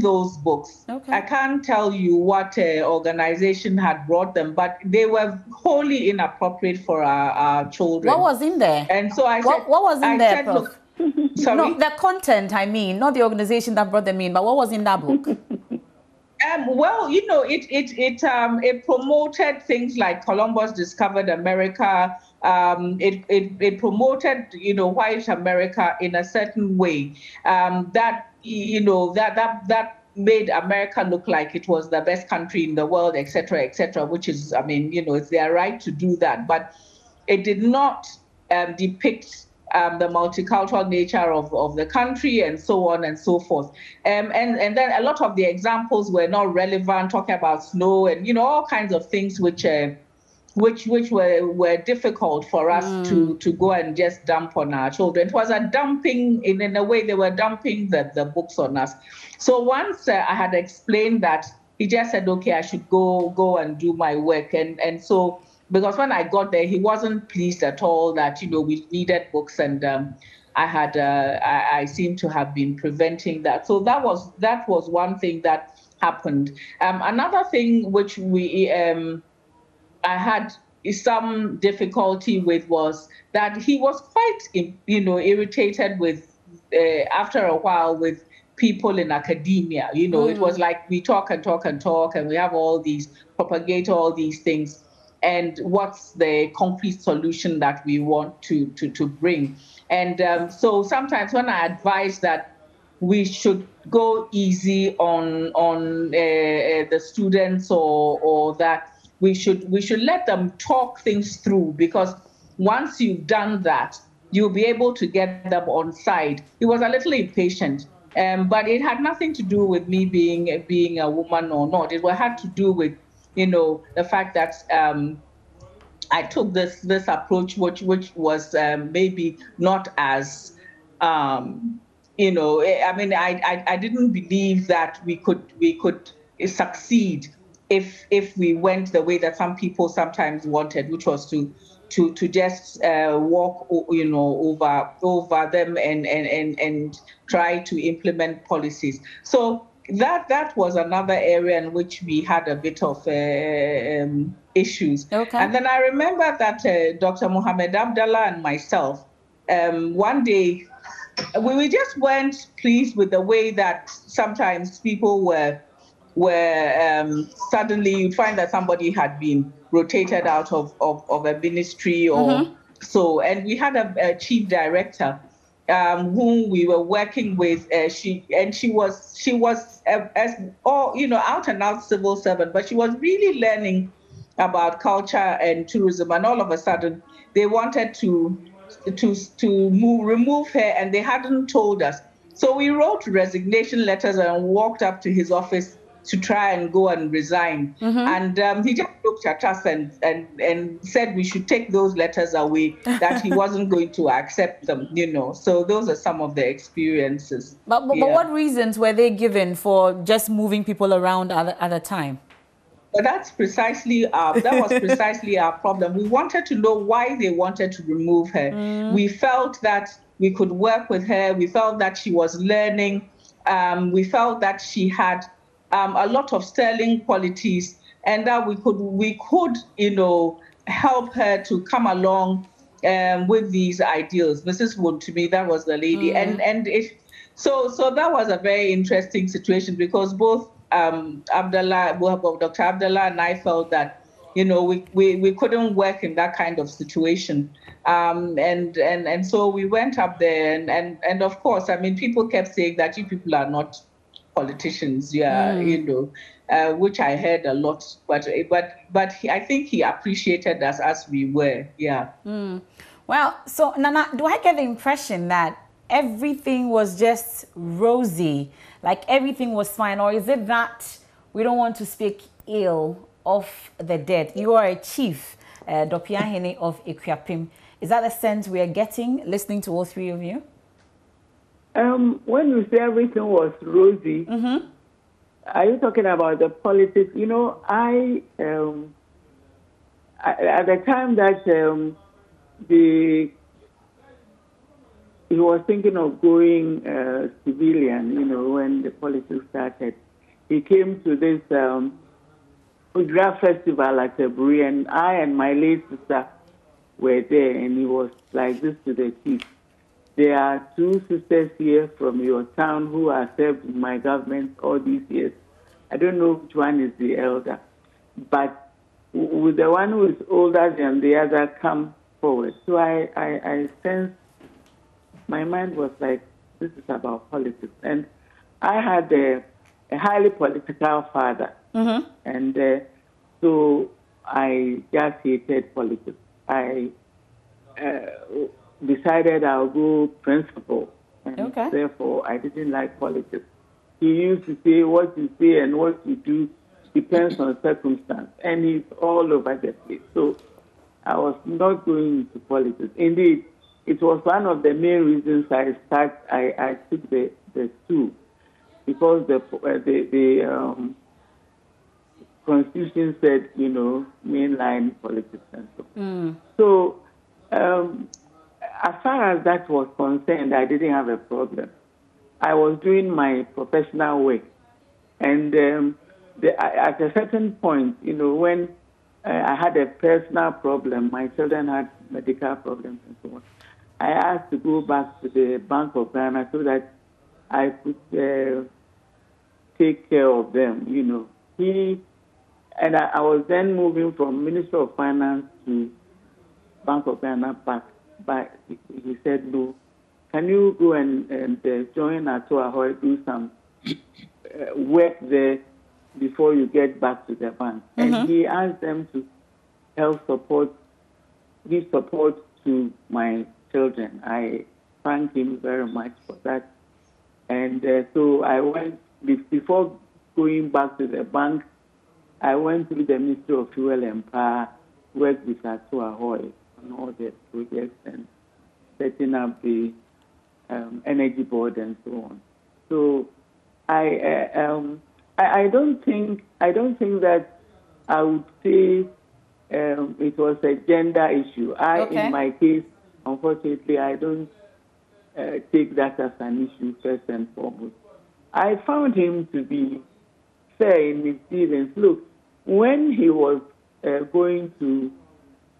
those books. Okay. I can't tell you what organization had brought them, but they were wholly inappropriate for our children. What was in there? And so I said, what was in there, Prof? Look, sorry? No, the content, I mean, not the organization that brought them in, but what was in that book? Well, it promoted things like Columbus discovered America. It promoted, white America in a certain way that made America look like it was the best country in the world, et cetera, which is, it's their right to do that. But it did not depict the multicultural nature of the country and so on and so forth. And then a lot of the examples were not relevant, talking about snow and, all kinds of things which were difficult for us to go and just dump on our children. It was a dumping, in a way they were dumping the books on us. So once I had explained that he just said, okay, I should go and do my work. And so, because when I got there, he wasn't pleased at all that, we needed books, and I seem to have been preventing that. So that was one thing that happened. Another thing which I had some difficulty with was that he was quite, irritated with, after a while, with people in academia. It was like we talk and talk and talk, and we have propagate all these things. And what's the concrete solution that we want to bring? And so sometimes when I advise that we should go easy on the students, or that we should let them talk things through, because once you've done that, you'll be able to get them on side. He was a little impatient, but it had nothing to do with me being a woman or not. It had to do with the fact that I took this approach, which was maybe not as I mean, I didn't believe that we could succeed if we went the way that some people sometimes wanted, which was to just walk over them and try to implement policies. So that was another area in which we had a bit of issues. Okay. And then I remember that Dr. Mohammed Abdallah and myself, one day, we just weren't pleased with the way that sometimes people were suddenly, you'd find that somebody had been rotated out of a ministry or so. And we had a chief director whom we were working with. She was out and out civil servant, but she was really learning about culture and tourism. And all of a sudden, they wanted to remove her, and they hadn't told us. So we wrote resignation letters and walked up to his office to try and go and resign. And he just looked at us and said we should take those letters away, that he wasn't going to accept them, So those are some of the experiences. But what reasons were they given for just moving people around at a time? But that was precisely our problem. We wanted to know why they wanted to remove her. We felt that we could work with her. We felt that she was learning. We felt that she had a lot of sterling qualities, and that we could help her to come along with these ideals. Mrs. Wood, to me, that was the lady, so that was a very interesting situation, because both Dr. Abdallah and I felt that we couldn't work in that kind of situation, and so we went up there, and of course, I mean, people kept saying that you people are not politicians, which I heard a lot, but I think he appreciated us as we were, Well, so Nana, do I get the impression that everything was just rosy, like everything was fine, or is it that we don't want to speak ill of the dead? You are a chief, Dopiahene of Ikuapem. Is that the sense we are getting, listening to all three of you? When you say everything was rosy, are you talking about the politics? I at the time that he was thinking of going civilian, when the politics started. He came to this draft festival at Buri, and I and my late sister were there, and he was like this to the chief. There are two sisters here from your town who have served in my government all these years. I don't know which one is the elder, but with the one who is older than the other come forward. So I sensed, my mind was like, this is about politics. And I had a highly political father. And so I just hated politics. I decided I'll go principal. And therefore, I didn't like politics. He used to say what you say and what you do depends on circumstance. And he's all over the place. So I was not going into politics. Indeed, it was one of the main reasons I took the two, because Constitution said, mainline politics and so on. So as far as that was concerned, I didn't have a problem. I was doing my professional work. And at a certain point, when I had a personal problem, my children had medical problems and so on, I asked to go back to the Bank of Ghana so that I could take care of them, I was then moving from Minister of Finance to Bank of Ghana back, but he said, no, can you go and join Ato Ahoy, do some work there before you get back to the bank? And he asked them to give support to my children. I thank him very much for that. And so I went, before going back to the bank, I went to the Ministry of Fuel and Power, worked with Ato Ahoy on all the projects and setting up the energy board and so on. So I don't think that I would say it was a gender issue. In my case, unfortunately, I don't take that as an issue first and foremost. I found him to be fair in his dealings. Look, when he was going to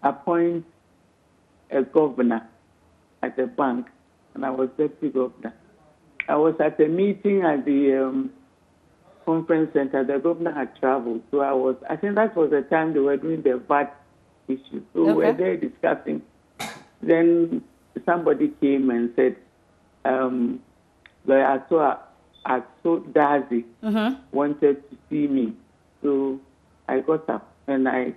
appoint a governor at the bank, and I was deputy governor, I was at a meeting at the conference center. The governor had traveled, so I think that was the time they were doing the VAT issue. So we were there discussing. Then somebody came and said, Ato Dazi wanted to see me. So I got up, and as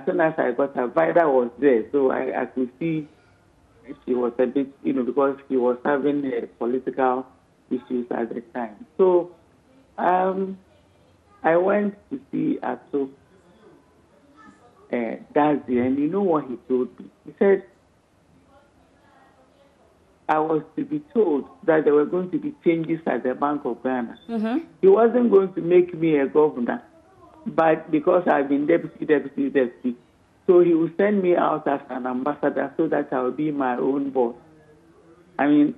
soon as I got up, Vida was there, so I could see she was a bit, because she was having political issues at the time. So I went to see Ato Dazi, and you know what he told me? He said, I was to be told that there were going to be changes at the Bank of Ghana. He wasn't going to make me a governor, but because I've been deputy, so he will send me out as an ambassador so that I will be my own boss. I mean,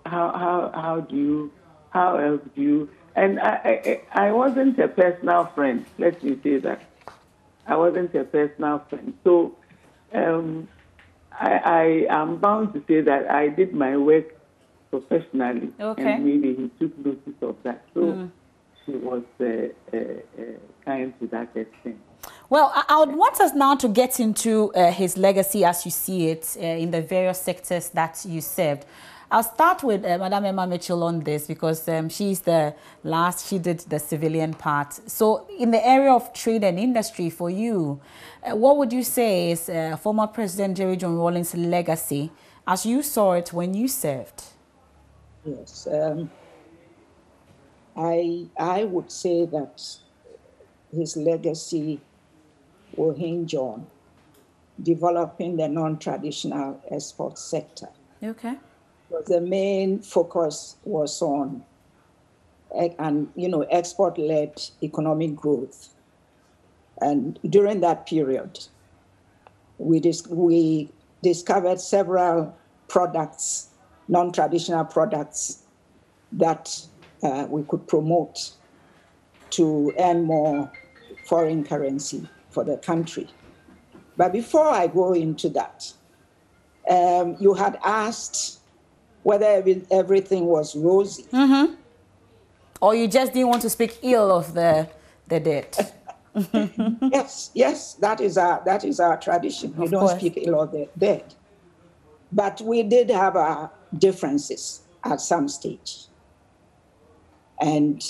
how else do you? And I wasn't a personal friend. Let me say that I wasn't a personal friend. So I am bound to say that I did my work professionally, and maybe he took notice of that. So she was kind to that extent. Well, I would want us now to get into his legacy as you see it in the various sectors that you served. I'll start with Madam Emma Mitchell on this because she's the last, she did the civilian part. So in the area of trade and industry for you, what would you say is former President Jerry John Rawlings' legacy as you saw it when you served? Yes, I would say that his legacy will hinge on developing the non-traditional export sector. Okay. Because the main focus was on export-led economic growth. And during that period, we discovered several products, non-traditional products, that we could promote to earn more foreign currency for the country. But before I go into that, you had asked whether everything was rosy. Or you just didn't want to speak ill of the dead. Yes, that is our tradition. We don't speak ill of the dead. But we did have our differences at some stage. And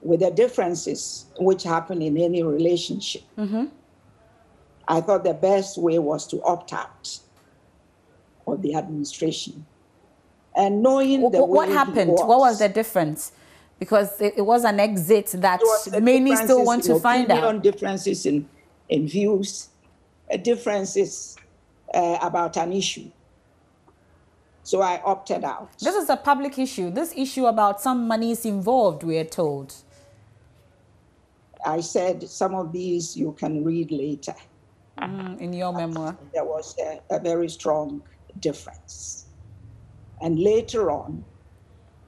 with the differences which happen in any relationship, I thought the best way was to opt out of the administration. And knowing what happened? What was the difference? Because it was an exit that many still want to find out. Differences in views, differences about an issue. So I opted out. This is a public issue. This issue about some money is involved, we are told. I said some of these you can read later. In your memoir. There was a very strong difference. And later on,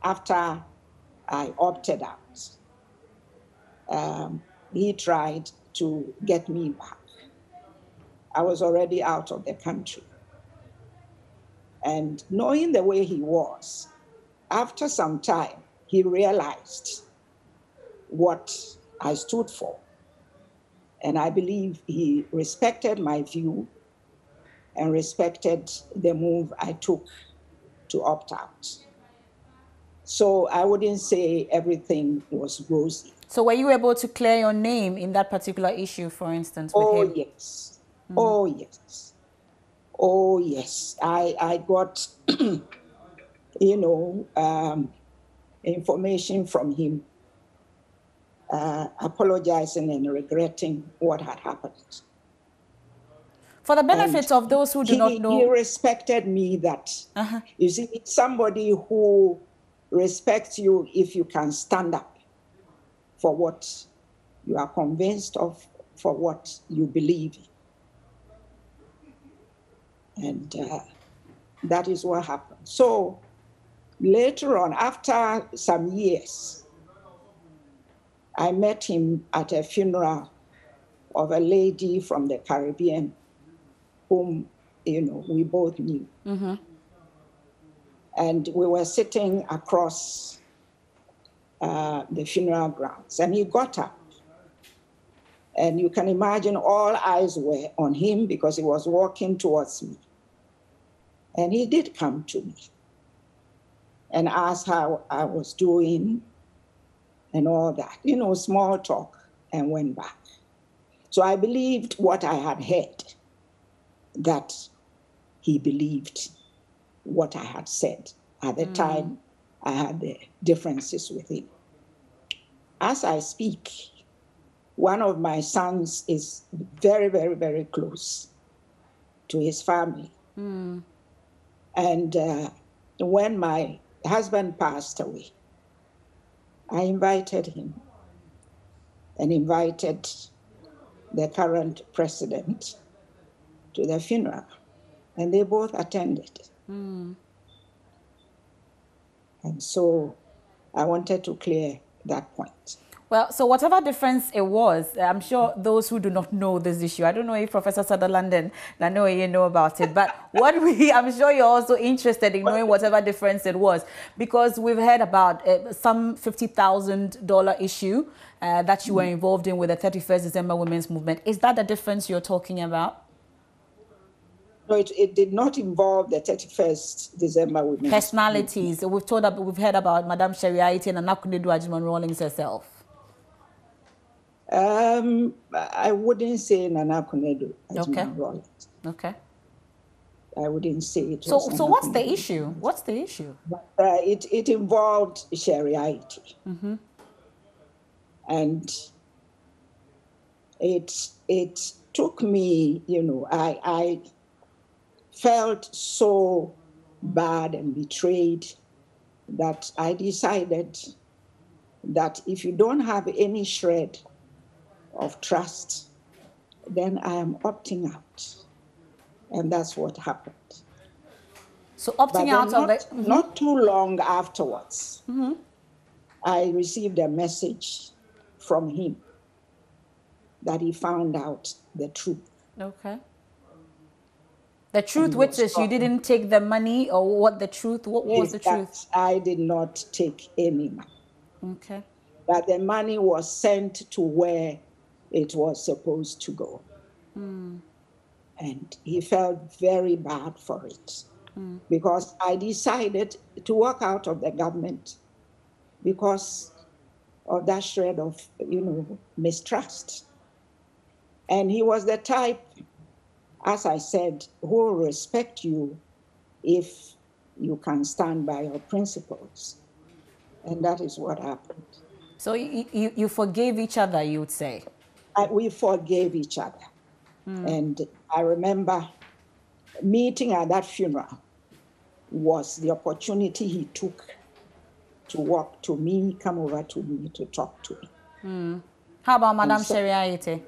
after I opted out, he tried to get me back. I was already out of the country. And knowing the way he was, after some time, he realized what I stood for. And I believe he respected my view and respected the move I took to opt out. So I wouldn't say everything was rosy. So were you able to clear your name in that particular issue, for instance, with him? Yes. Oh, yes. Oh, yes. I got, information from him apologizing and regretting what had happened. For the benefit of those who do not know... He respected me that, you see, somebody who respects you if you can stand up for what you are convinced of, for what you believe in. And that is what happened. So later on, after some years, I met him at a funeral of a lady from the Caribbean whom, we both knew. And we were sitting across the funeral grounds, and he got up. And you can imagine all eyes were on him because he was walking towards me. And he did come to me and asked how I was doing and all that, small talk, and went back. So I believed what I had heard, that he believed what I had said. At the time, I had the differences with him. As I speak, one of my sons is very, very, very close to his family. And when my husband passed away, I invited him and invited the current president to the funeral, and they both attended. And so I wanted to clear that point. Well, so whatever difference it was, I'm sure those who do not know this issue, I don't know if Professor Sutherland and Nanoye know about it, but I'm sure you're also interested in knowing whatever difference it was, because we've heard about some $50,000 issue that you were involved in with the 31st December Women's Movement. Is that the difference you're talking about? No, it did not involve the 31st December Women's Personalities. We've heard about Madame Sheriaiti and Anakunedu Ajimon Rawlings herself. I wouldn't say Nana Kunedu. Okay. Okay. I wouldn't say it. So what's the issue? What's the issue? But, it involved Sheriaiti. And it took me, I felt so bad and betrayed that I decided that if you don't have any shred of trust, then I am opting out. And that's what happened. So opting out of it? Not too long afterwards, I received a message from him that he found out the truth. Okay. The truth, which is you didn't take the money, or what the truth? What was the truth? I did not take any money. Okay. That the money was sent to where it was supposed to go. And he felt very bad for it because I decided to walk out of the government because of that shred of, mistrust. And he was the type, as I said, who will respect you if you can stand by your principles. And that is what happened. So you forgave each other, you would say? We forgave each other. And I remember meeting at that funeral was the opportunity he took to walk to me, come over to me to talk to me. How about Madame so, Sheriaite?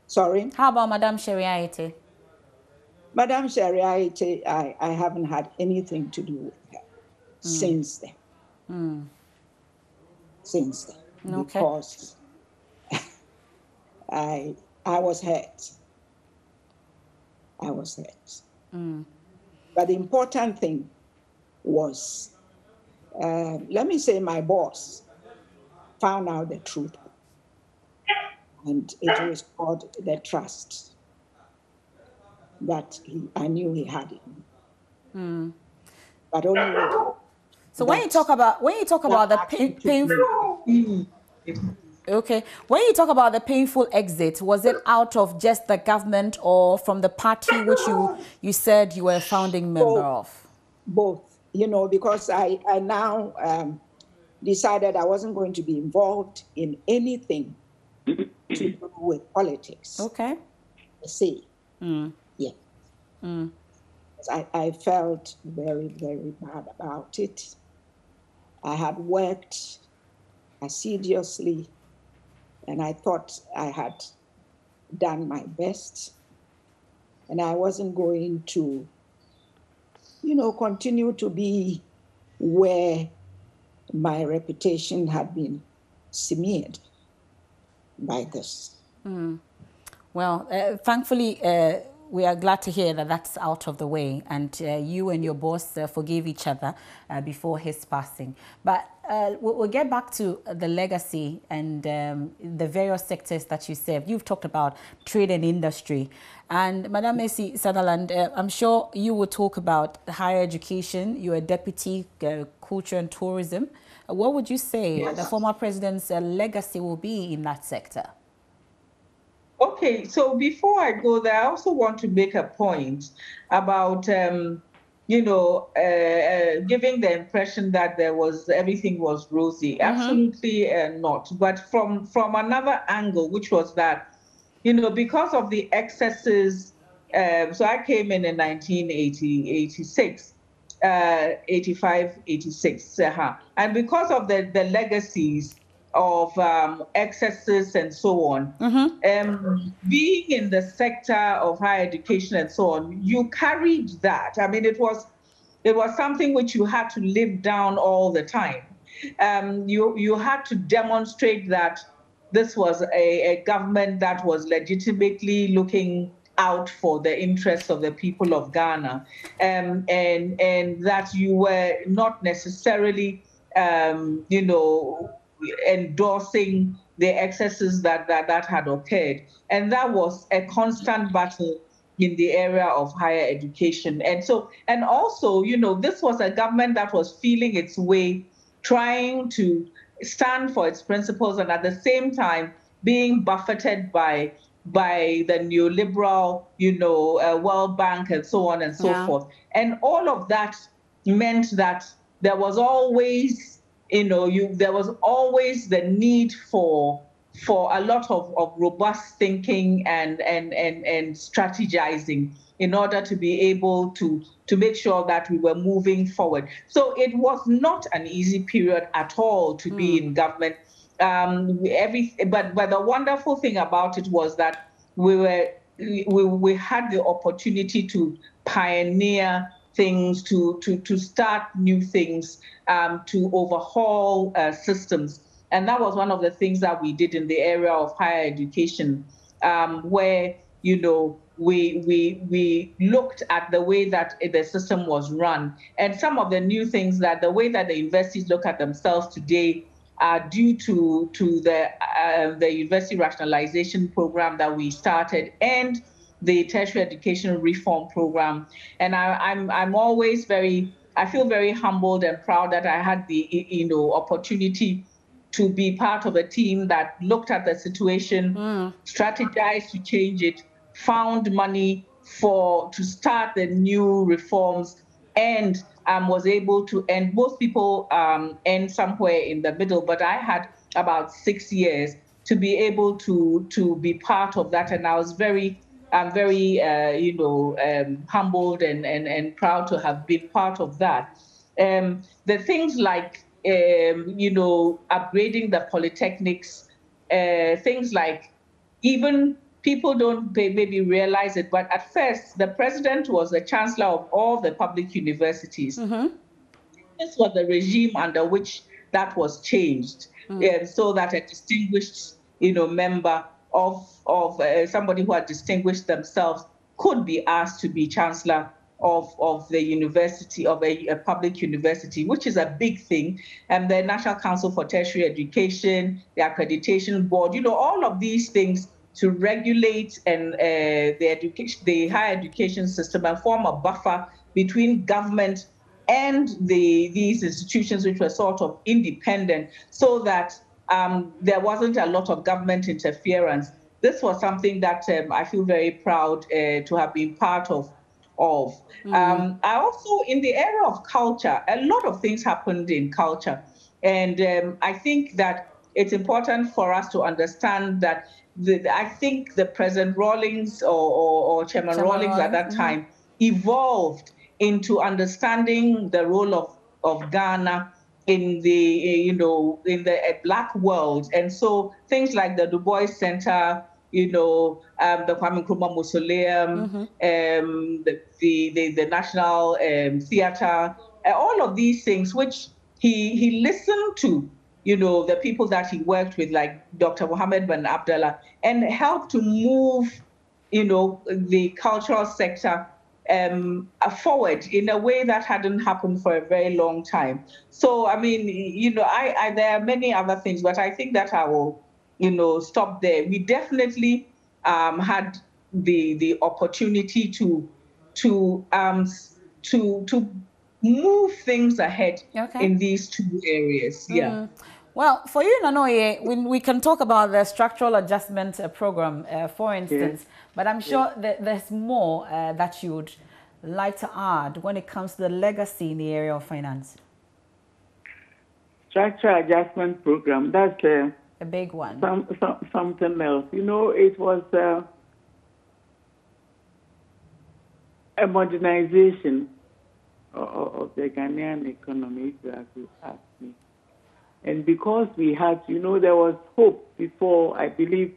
sorry? How about Madame Sheriaite? Madame Sheriaite, I haven't had anything to do with her since then. Since then, Okay. because I was hurt. I was hurt. But the important thing was, let me say, my boss found out the truth, and it restored the trust that I knew he had in me. But only with So that, when you talk about the painful, okay, when you talk about the painful exit, was it out of just the government or from the party which you said you were a founding member of? Both, because I now decided I wasn't going to be involved in anything to do with politics. Okay. See, yeah. I felt very, very bad about it. I had worked assiduously, and I thought I had done my best, and I wasn't going to, continue to be where my reputation had been smeared by this. Well, thankfully, we are glad to hear that that's out of the way, and you and your boss forgave each other before his passing. But we'll get back to the legacy and the various sectors that you serve. You've talked about trade and industry. And Madam Mercy Sutherland, I'm sure you will talk about higher education. You're a deputy culture and tourism. What would you say the former president's legacy will be in that sector? Okay, so before I go there, I also want to make a point about, giving the impression that everything was rosy. Absolutely not. But from another angle, which was that, because of the excesses, so I came in 1986. 85, 86. And because of the legacies of excesses and so on, being in the sector of higher education and so on, you carried that. I mean, it was something which you had to live down all the time. You had to demonstrate that this was a government that was legitimately looking out for the interests of the people of Ghana, and that you were not necessarily, endorsing the excesses that had occurred. And that was a constant battle in the area of higher education. And also, this was a government that was feeling its way, trying to stand for its principles, and at the same time being buffeted by the neoliberal, World Bank and so on and so forth. And all of that meant that there was always, there was always the need for a lot of robust thinking and strategizing in order to be able to make sure that we were moving forward. So it was not an easy period at all to be in government. But the wonderful thing about it was that we had the opportunity to pioneer things, to start new things, to overhaul systems. And that was one of the things that we did in the area of higher education, where, we looked at the way that the system was run. And some of the new things, that the way that the universities look at themselves today are due to the university rationalization program that we started, and the tertiary education reform program. And I'm always I feel very humbled and proud that I had the opportunity to be part of a team that looked at the situation, strategized to change it, found money to start the new reforms, and was able to end. Most people end somewhere in the middle, but I had about 6 years to be able to be part of that, and I'm very humbled and proud to have been part of that. The things like upgrading the polytechnics things like, even people don't maybe realize it, but at first the president was the chancellor of all the public universities. This was the regime under which that was changed, so that a distinguished, member of somebody who had distinguished themselves could be asked to be chancellor of the university, of a public university, which is a big thing. And the National Council for Tertiary Education, the Accreditation Board, all of these things to regulate and the higher education system and form a buffer between government and these institutions, which were sort of independent, so that there wasn't a lot of government interference. This was something that I feel very proud to have been part of. I also, in the area of culture, a lot of things happened in culture. And I think that it's important for us to understand that I think the President Rawlings or Chairman Rawlings at that time evolved into understanding the role of Ghana in the Black world. And so things like the Du Bois Center, the Kwame Nkrumah Mausoleum, the National Theater, all of these things, which he listened to, the people that he worked with, like Dr. Mohammed Ben Abdallah, and helped to move, the cultural sector forward in a way that hadn't happened for a very long time. So, I mean, there are many other things, but I think that I will, stop there. We definitely had the opportunity to move things ahead in these two areas. Yeah. Well, for you, Nanoye, we can talk about the structural adjustment program, for instance, but I'm sure that there's more that you would like to add when it comes to the legacy in the area of finance. Structural adjustment program, that's a big one. Something else. It was a modernization of the Ghanaian economy, if you have to ask me. And because we had, there was hope before, I believe,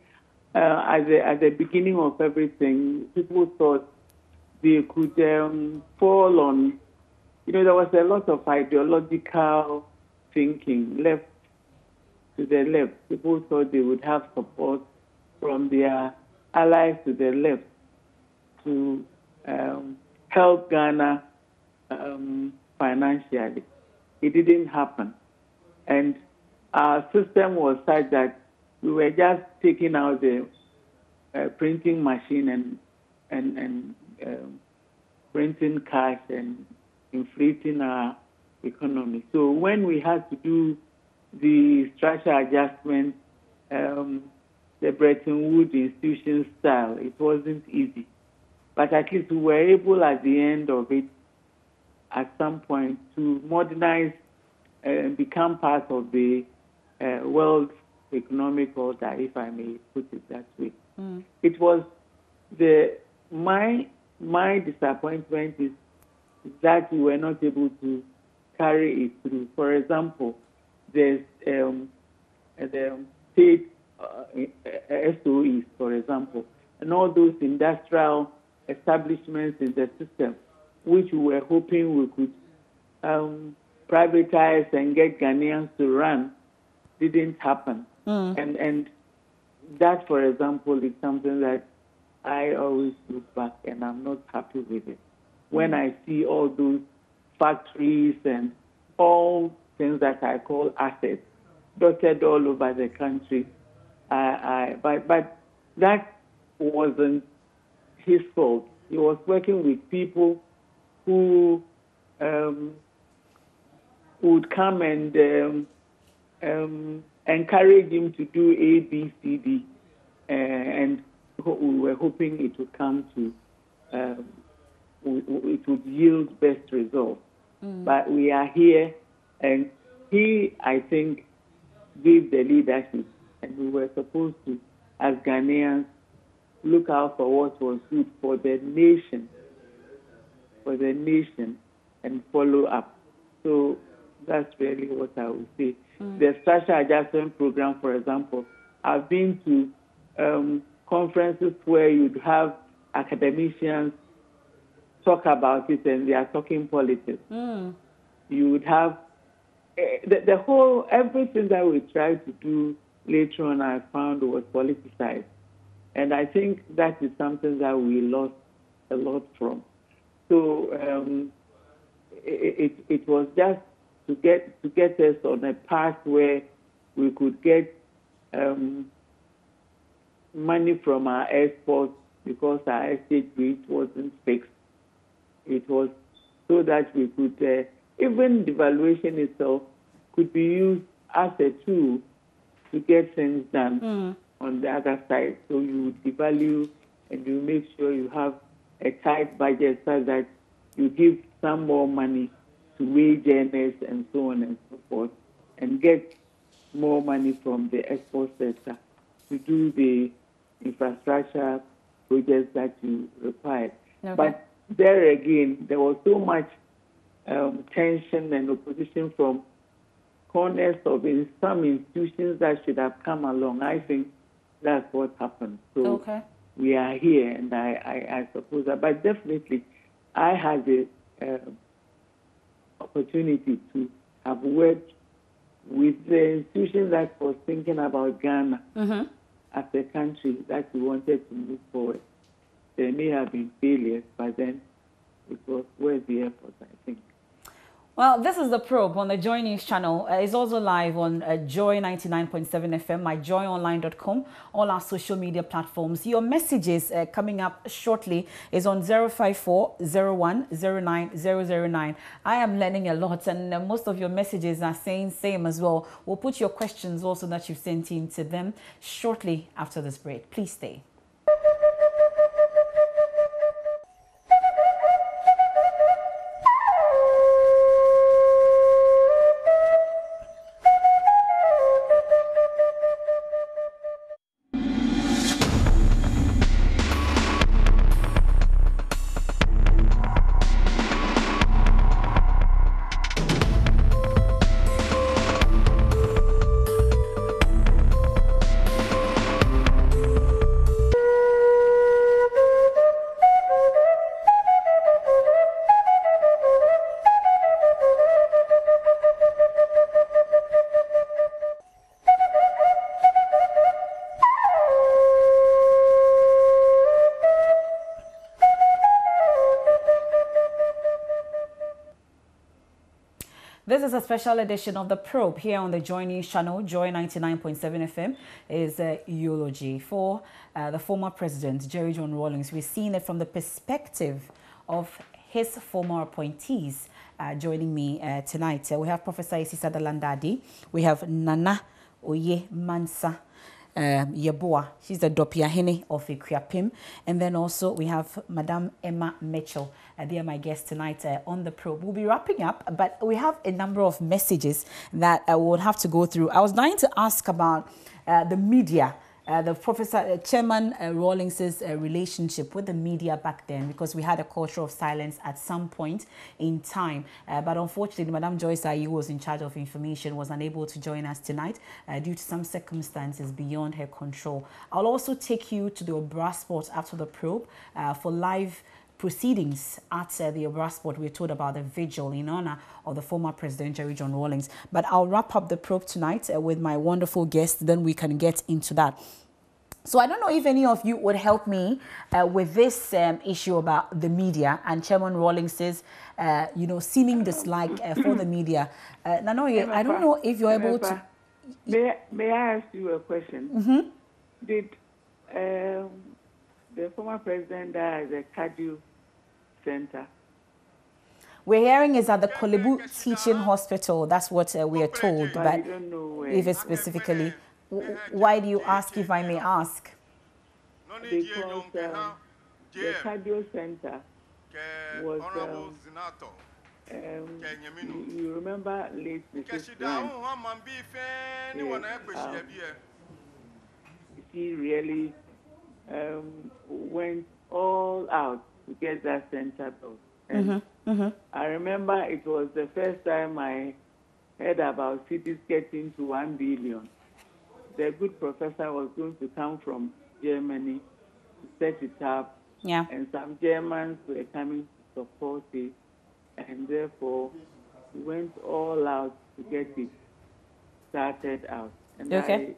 at the beginning of everything, people thought they could fall on, there was a lot of ideological thinking left to the left. People thought they would have support from their allies to the left to help Ghana financially. It didn't happen. And our system was such that we were just taking out the printing machine and printing cash and inflating our economy. So when we had to do the structural adjustment, the Bretton Woods institution style, it wasn't easy. But at least we were able at the end of it, at some point, to modernize and become part of the world economic order, if I may put it that way. It was my disappointment is that we were not able to carry it through. For example, there's the state SOEs, for example, and all those industrial establishments in the system, which we were hoping we could privatize and get Ghanaians to run, didn't happen. And that, for example, is something that I always look back and I'm not happy with it. When I see all those factories and all things that I call assets dotted all over the country, but that wasn't his fault. He was working with people who would come and encourage him to do A, B, C, D, and we were hoping it would come to, it would yield best results. But we are here, and he, I think, gave the leadership, and we were supposed to, as Ghanaians, look out for what was good for the nation, and follow up. So that's really what I would say. The structural adjustment program, for example, I've been to conferences where you'd have academicians talk about it and they are talking politics. You would have the whole, everything that we tried to do later on, I found was politicized. And I think that is something that we lost a lot from. So it was just to get us on a path where we could get money from our exports because our exchange rate wasn't fixed. It was so that we could, even devaluation itself could be used as a tool to get things done on the other side. So you devalue and you make sure you have a tight budget so that you give some more money to wage earners and so on and so forth, and get more money from the export sector to do the infrastructure projects that you required. Okay. But there again, there was so much tension and opposition from corners of some institutions that should have come along. I think that's what happened. So we are here, and I suppose that. But definitely, I had the opportunity to have worked with the institution that was thinking about Ghana as a country that we wanted to move forward. There may have been failures, but then it was worth the effort, I think. Well, this is The Probe on the Joy News channel. It's also live on Joy 99.7 FM, myjoyonline.com, all our social media platforms. Your messages coming up shortly is on 054 01 09 009. I am learning a lot, and most of your messages are saying same as well. We'll put your questions also that you've sent in to them shortly after this break. Please stay. This is a special edition of The Probe here on the Joy News channel. Joy 99.7 FM is eulogy for the former president, Jerry John Rawlings. We're seeing it from the perspective of his former appointees. Joining me tonight, we have Professor Isisa Dalandadi. We have Nana Oye Mansa Yeboah. She's the Dopiahene of Ikuapim. And then also we have Madame Emma Mitchell. They are my guests tonight on The Probe. We'll be wrapping up, but we have a number of messages that I will have to go through. I was dying to ask about the media. The Professor Chairman Rawlings's relationship with the media back then, because we had a culture of silence at some point in time. But unfortunately, Madame Joyce Ayi, who was in charge of information, was unable to join us tonight due to some circumstances beyond her control. I'll also take you to the Obra Sport after The Probe for live proceedings at the Obra Sport. We're told about the vigil in honor of the former President Jerry John Rawlings. But I'll wrap up The Probe tonight with my wonderful guest, then we can get into that. So I don't know if any of you would help me with this issue about the media and Chairman Rawlings's, seeming dislike for the media. Nanoye, I don't know if you're able to... May I ask you a question? Did the former president die at the cardio center? We're hearing is at the Kolebu Teaching Hospital. That's what we are told. But I don't know where. If it's specifically... Why do you ask, if I may ask? Because the cardio center was, you remember late Mrs. Grant, she really went all out to get that center built. And I remember it was the first time I heard about cities getting to 1 billion. the good professor was going to come from Germany to set it up, Yeah. and some Germans were coming to support it, and therefore we went all out to get it started out. And Okay.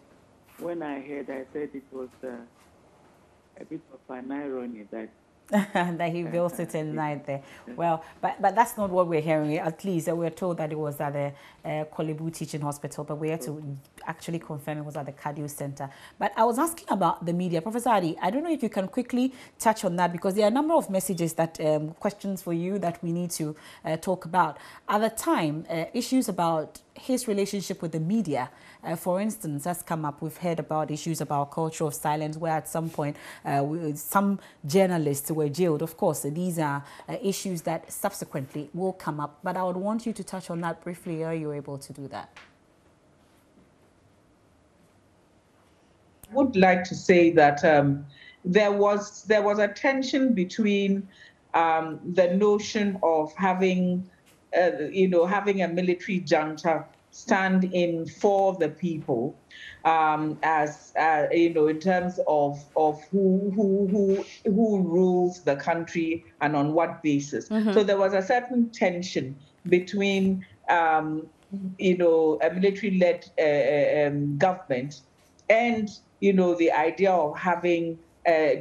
when I heard, I said it was a bit of an irony that that he built it in night there. Well, but that's not what we're hearing. At least we're told that it was at the Kolebu Teaching Hospital, but we had to actually confirm it was at the Cardio Center. But I was asking about the media. Professor Adi, I don't know if you can quickly touch on that, because there are a number of messages that, questions for you that we need to talk about. At the time, issues about his relationship with the media, for instance, has come up. We've heard about issues about culture of silence, where at some point some journalists were jailed. Of course, these are issues that subsequently will come up, but I would want you to touch on that briefly. Are you able to do that? I would like to say that there was a tension between the notion of having having a military junta stand in for the people, as in terms of who rules the country and on what basis. So there was a certain tension between a military-led government and the idea of having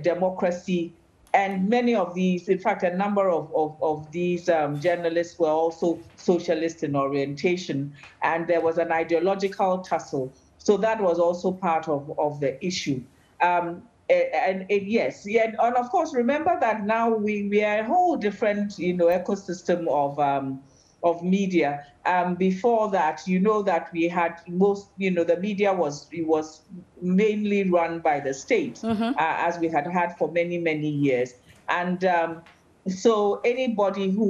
democracy. And many of these, in fact, a number of these journalists were also socialist in orientation, and there was an ideological tussle. So that was also part of the issue. Yes, yeah, and of course, remember that now we are a whole different ecosystem of media. Before that, that we had the media was mainly run by the state, as we had had for many, many years. And so anybody who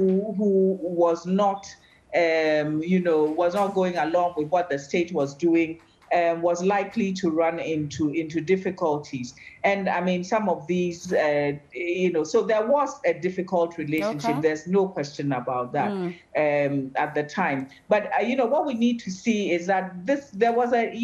was not, was not going along with what the state was doing, was likely to run into difficulties. And I mean, some of these, so there was a difficult relationship. Okay. There's no question about that at the time. But what we need to see is that there was the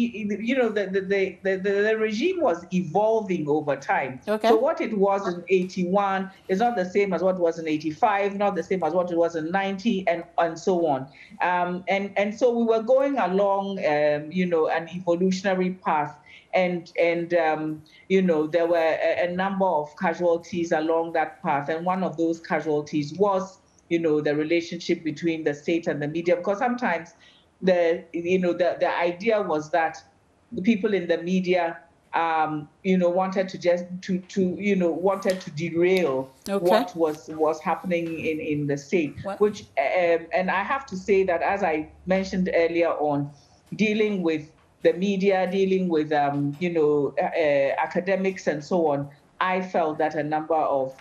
regime was evolving over time. Okay. So what it was in 81 is not the same as what it was in 85, not the same as what it was in 90, and so on. And so we were going along, an evolutionary path, and there were a number of casualties along that path, and one of those casualties was the relationship between the state and the media, because sometimes the idea was that the people in the media wanted to just wanted to derail what was happening in the state. What? Which and I have to say that, as I mentioned earlier on, dealing with the media, dealing with academics and so on, I felt that a number of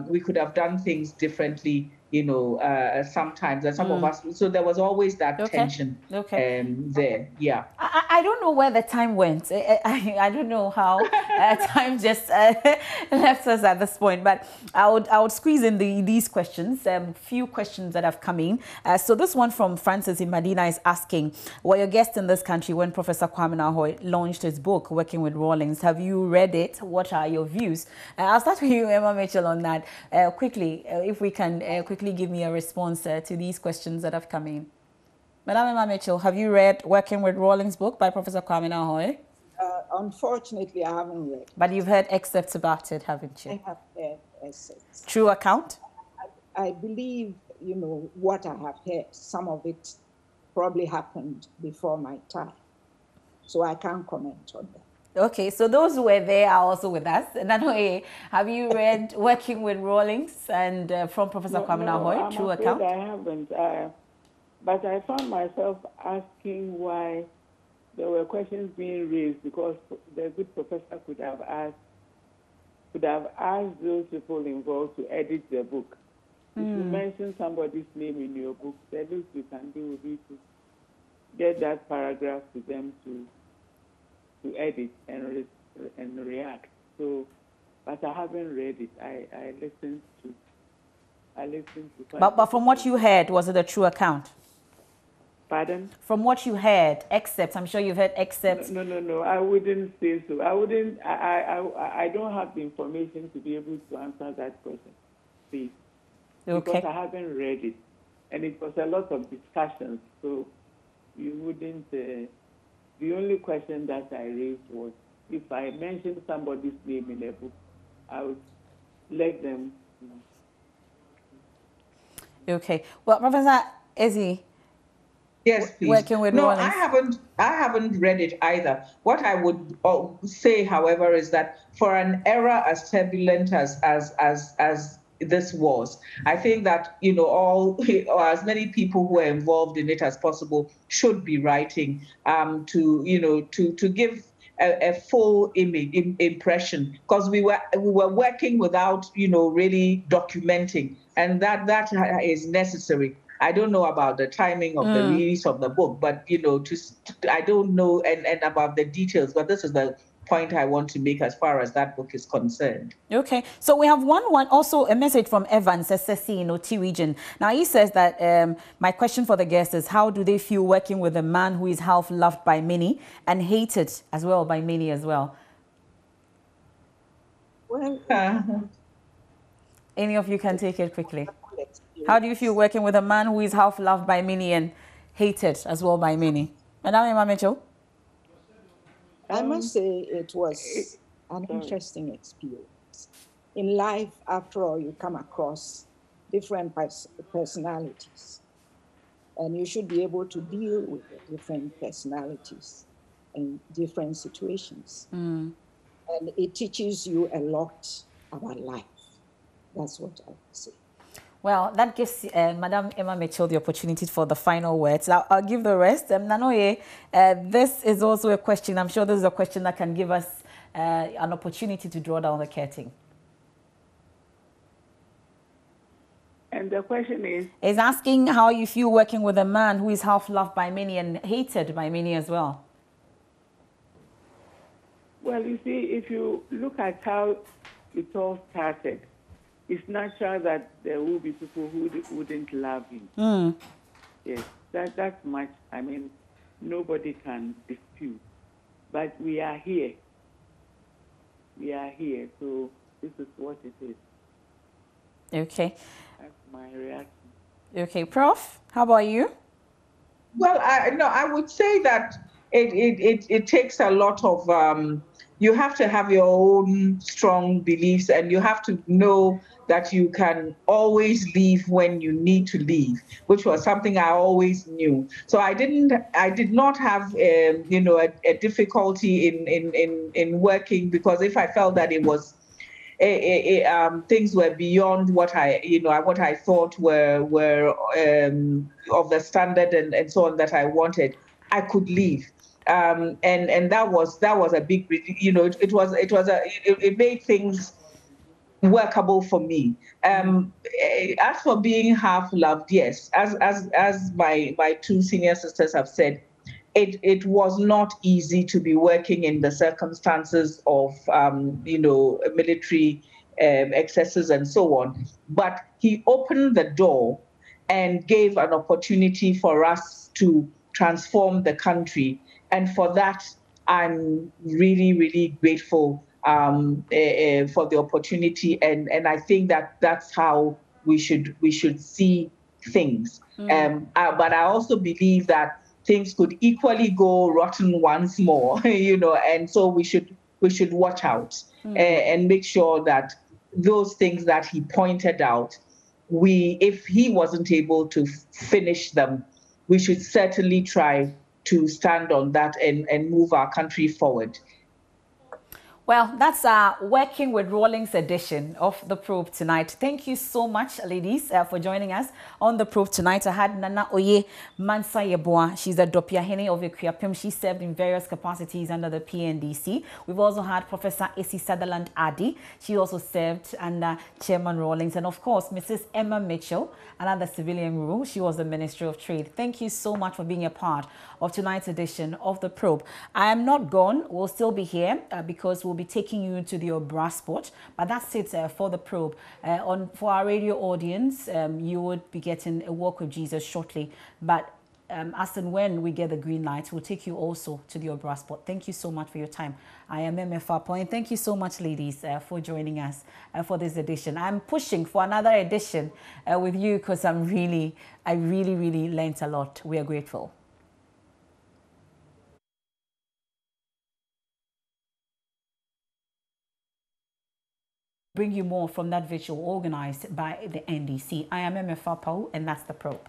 we could have done things differently, sometimes, and some of us. So there was always that tension there. Yeah. I don't know where the time went. I don't know how time just left us at this point. But I would squeeze in these questions. Few questions that have come in. So this one from Francis in Medina is asking, were your guest in this country when Professor Kwame Nkrumah launched his book, Working with Rawlings? Have you read it? What are your views? I'll start with you, Emma Mitchell, on that. Quickly, if we can quickly give me a response to these questions that have come in. Madam Emma Mitchell, have you read Working with Rawlings' book by Professor Kwame Nkrumah? Unfortunately, I haven't read. But you've heard excerpts about it, haven't you? I have heard excerpts. True account? I believe, what I have heard. Some of it probably happened before my time. So I can't comment on that. Okay, so those who were there are also with us. Nanoe, have you read Working with Rawlings and from Professor Kwame Nkrumah? True account? I haven't. But I found myself asking why there were questions being raised, because the good professor could have asked those people involved to edit the book. If you mention somebody's name in your book, the least you can do would be to get that paragraph to them to edit and react. So, but I haven't read it. I listened to. But from what you heard, was it a true account? Pardon? From what you heard, excerpts, I'm sure you've heard excerpts. No. I wouldn't say so. I wouldn't. I don't have the information to be able to answer that question, please. Okay. Because I haven't read it, and it was a lot of discussions. So you wouldn't. The only question that I raised was if I mentioned somebody's name in a book, I would let them know. Okay. Well, Professor Ezzy. Yes, please. Working with no, Rawlings. I haven't read it either. What I would say, however, is that for an era as turbulent as this was, I think that all or as many people who are involved in it as possible should be writing to give a full impression, because we were working without really documenting, and that is necessary. I don't know about the timing of the release of the book, but I don't know and about the details. But this is the point I want to make as far as that book is concerned. Okay, so we have one also a message from Evans, SSC in OT region. Now he says that my question for the guests is, how do they feel working with a man who is half loved by many and hated as well by many as well? Well, any of you can take it quickly. How do you feel working with a man who is half loved by many and hated as well by many? Madam Emma Mitchell? I must say it was an interesting experience. In life, after all, you come across different personalities, and you should be able to deal with the different personalities in different situations. And it teaches you a lot about life. That's what I would say. Well, that gives Madam Emma Mitchell the opportunity for the final words. I'll give the rest. Nanoye, this is also a question. I'm sure this is a question that can give us an opportunity to draw down the curtain. And the question is? Is asking how you feel working with a man who is half loved by many and hated by many as well. Well, you see, if you look at how it all started, it's natural that there will be people who wouldn't love him. Yes, that's much. I mean, nobody can dispute. But we are here. We are here, so this is what it is. Okay. That's my reaction. Okay, Prof, how about you? Well, I would say that it takes a lot of, you have to have your own strong beliefs, and you have to know that you can always leave when you need to leave, which was something I always knew. So I did not have, a difficulty in working, because if I felt that it was, things were beyond what I thought were of the standard and so on that I wanted, I could leave. And that was a big, it made things workable for me. As for being half loved, yes, as my two senior sisters have said, it was not easy to be working in the circumstances of military excesses and so on. But he opened the door and gave an opportunity for us to transform the country, and for that I'm really, really grateful for the opportunity, and I think that that's how we should see things. But I also believe that things could equally go rotten once more, and so we should watch out and make sure that those things that he pointed out, if he wasn't able to finish them, we should certainly try to stand on that and move our country forward. Well, that's our Working with Rawlings edition of The Probe tonight. Thank you so much, ladies, for joining us on The Probe tonight. I had Nana Oye Mansa Yeboah. She's a Dopiahene of Ekuapem. She served in various capacities under the PNDC. We've also had Professor Esi Sutherland Adi. She also served under Chairman Rawlings. And of course, Mrs. Emma Mitchell, another civilian rule. She was the Minister of Trade. Thank you so much for being a part of tonight's edition of The Probe. I am not gone. We'll still be here because we'll be taking you into the Obra spot, but that's it for The Probe. For our radio audience, you would be getting A Walk with Jesus shortly, but as and when we get the green light, we'll take you also to the Obra spot. Thank you so much for your time. I am MFA and thank you so much, ladies, for joining us for this edition. I'm pushing for another edition with you because I really learned a lot. We are grateful. Bring you more from that visual organized by the NDC. I am MFA and that's the probe.